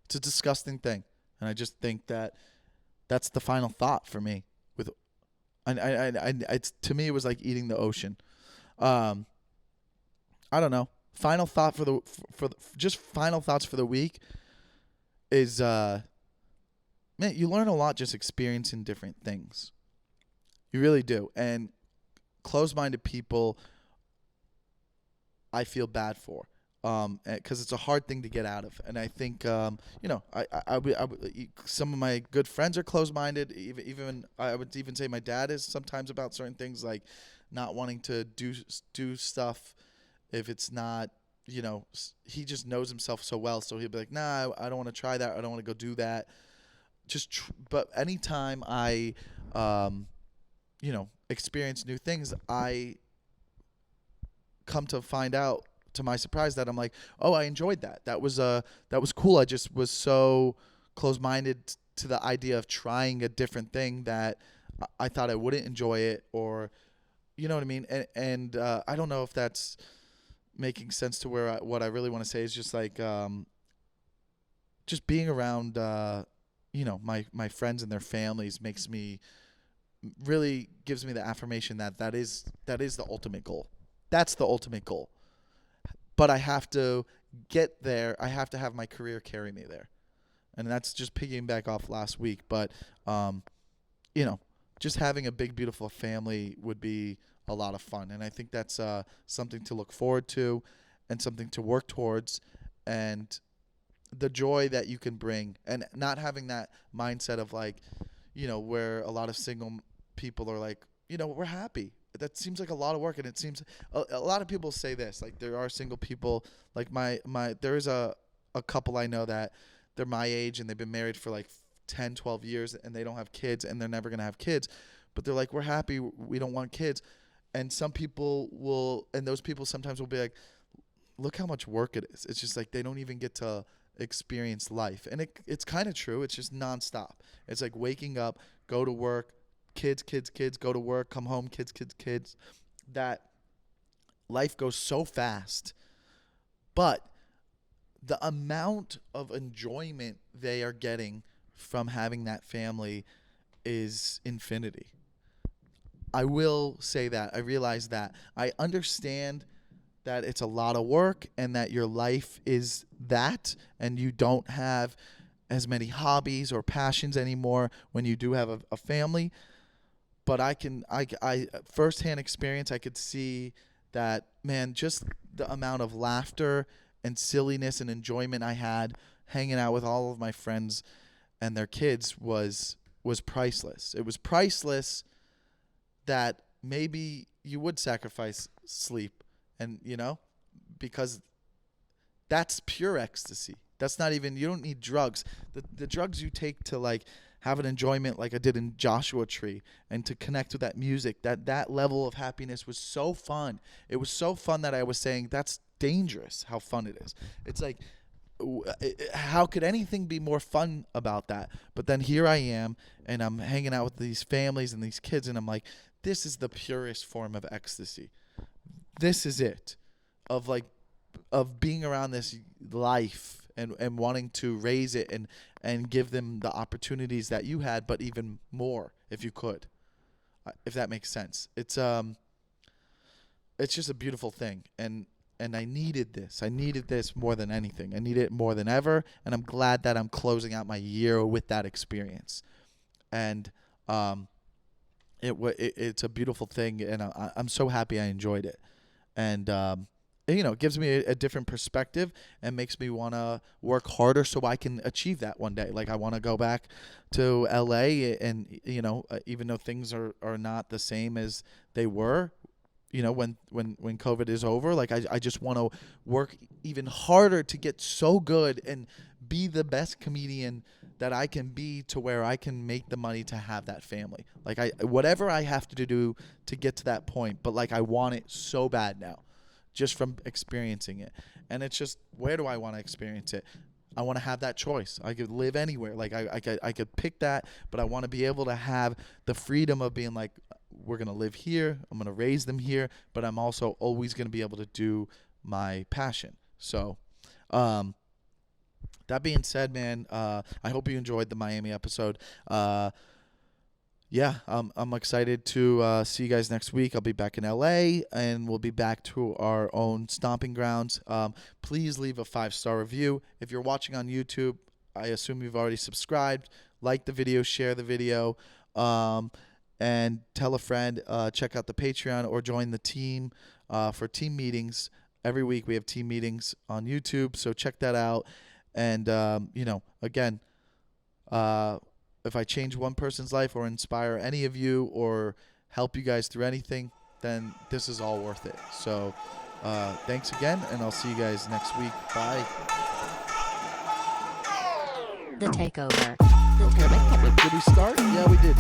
it's a disgusting thing. And I just think that that's the final thought for me. To me, it was like eating the ocean. I don't know. Final thought just final thoughts for the week is, man, you learn a lot just experiencing different things. You really do. And closed-minded people, I feel bad for, because it's a hard thing to get out of. And I think, some of my good friends are closed-minded. Even I would even say my dad is sometimes about certain things, like not wanting to do stuff if it's not, he just knows himself so well. So he'll be like, nah, I don't want to try that. I don't want to go do that. But anytime I, experience new things, I come to find out, to my surprise, that I'm like, oh, I enjoyed that. That was cool. I just was so close-minded to the idea of trying a different thing that I thought I wouldn't enjoy it, or, you know what I mean? And I don't know if that's making sense to where what I really want to say is just like, just being around, my friends and their families really gives me the affirmation that is the ultimate goal. That's the ultimate goal. But I have to get there. I have to have my career carry me there. And that's just piggybacking off last week. But, just having a big, beautiful family would be a lot of fun. And I think that's something to look forward to and something to work towards. And the joy that you can bring, and not having that mindset of like, where a lot of single people are like, we're happy. That seems like a lot of work. And it seems a lot of people say this, like there are single people, like there is a couple I know that they're my age and they've been married for like 10, 12 years and they don't have kids and they're never going to have kids, but they're like, we're happy. We don't want kids. And those people sometimes will be like, look how much work it is. It's just like, they don't even get to experience life. And it's kind of true. It's just nonstop. It's like waking up, go to work, kids, go to work, come home, kids. That life goes so fast. But the amount of enjoyment they are getting from having that family is infinity. I will say that. I realize that. I understand that it's a lot of work and that your life is that, and you don't have as many hobbies or passions anymore when you do have a family. But I firsthand experience, I could see that, man, just the amount of laughter and silliness and enjoyment I had hanging out with all of my friends and their kids was priceless. It was priceless that maybe you would sacrifice sleep, and because that's pure ecstasy. That's not even, you don't need drugs. The drugs you take to like have an enjoyment like I did in Joshua Tree and to connect with that music, that level of happiness was so fun. It was so fun that I was saying that's dangerous how fun it is. It's like, how could anything be more fun about that? But then here I am, and I'm hanging out with these families and these kids, and I'm like, this is the purest form of ecstasy. This is it, of being around this life and wanting to raise it and give them the opportunities that you had, but even more if you could, if that makes sense. It's just a beautiful thing, and and I needed this. I needed this more than anything. I need it more than ever, and I'm glad that I'm closing out my year with that experience. And it's a beautiful thing, and I'm so happy I enjoyed it. And it gives me a different perspective and makes me want to work harder so I can achieve that one day. Like, I want to go back to LA, and even though things are not the same as they were, when COVID is over, like, I just want to work even harder to get so good and be the best comedian that I can be, to where I can make the money to have that family. Like, whatever I have to do to get to that point, but like, I want it so bad now, just from experiencing it. And it's just, where do I want to experience it? I want to have that choice. I could live anywhere. Like, I could pick that, but I want to be able to have the freedom of being like, we're going to live here, I'm going to raise them here, but I'm also always going to be able to do my passion. So, that being said, man, I hope you enjoyed the Miami episode. Yeah, I'm excited to see you guys next week. I'll be back in LA, and we'll be back to our own stomping grounds. Please leave a 5-star review. If you're watching on YouTube, I assume you've already subscribed. Like the video, share the video, and tell a friend. Check out the Patreon or join the team for team meetings. Every week we have team meetings on YouTube, so check that out. And, again, if I change one person's life or inspire any of you or help you guys through anything, then this is all worth it. So thanks again, and I'll see you guys next week. Bye. The Takeover. Okay. Did we start? Yeah, we did.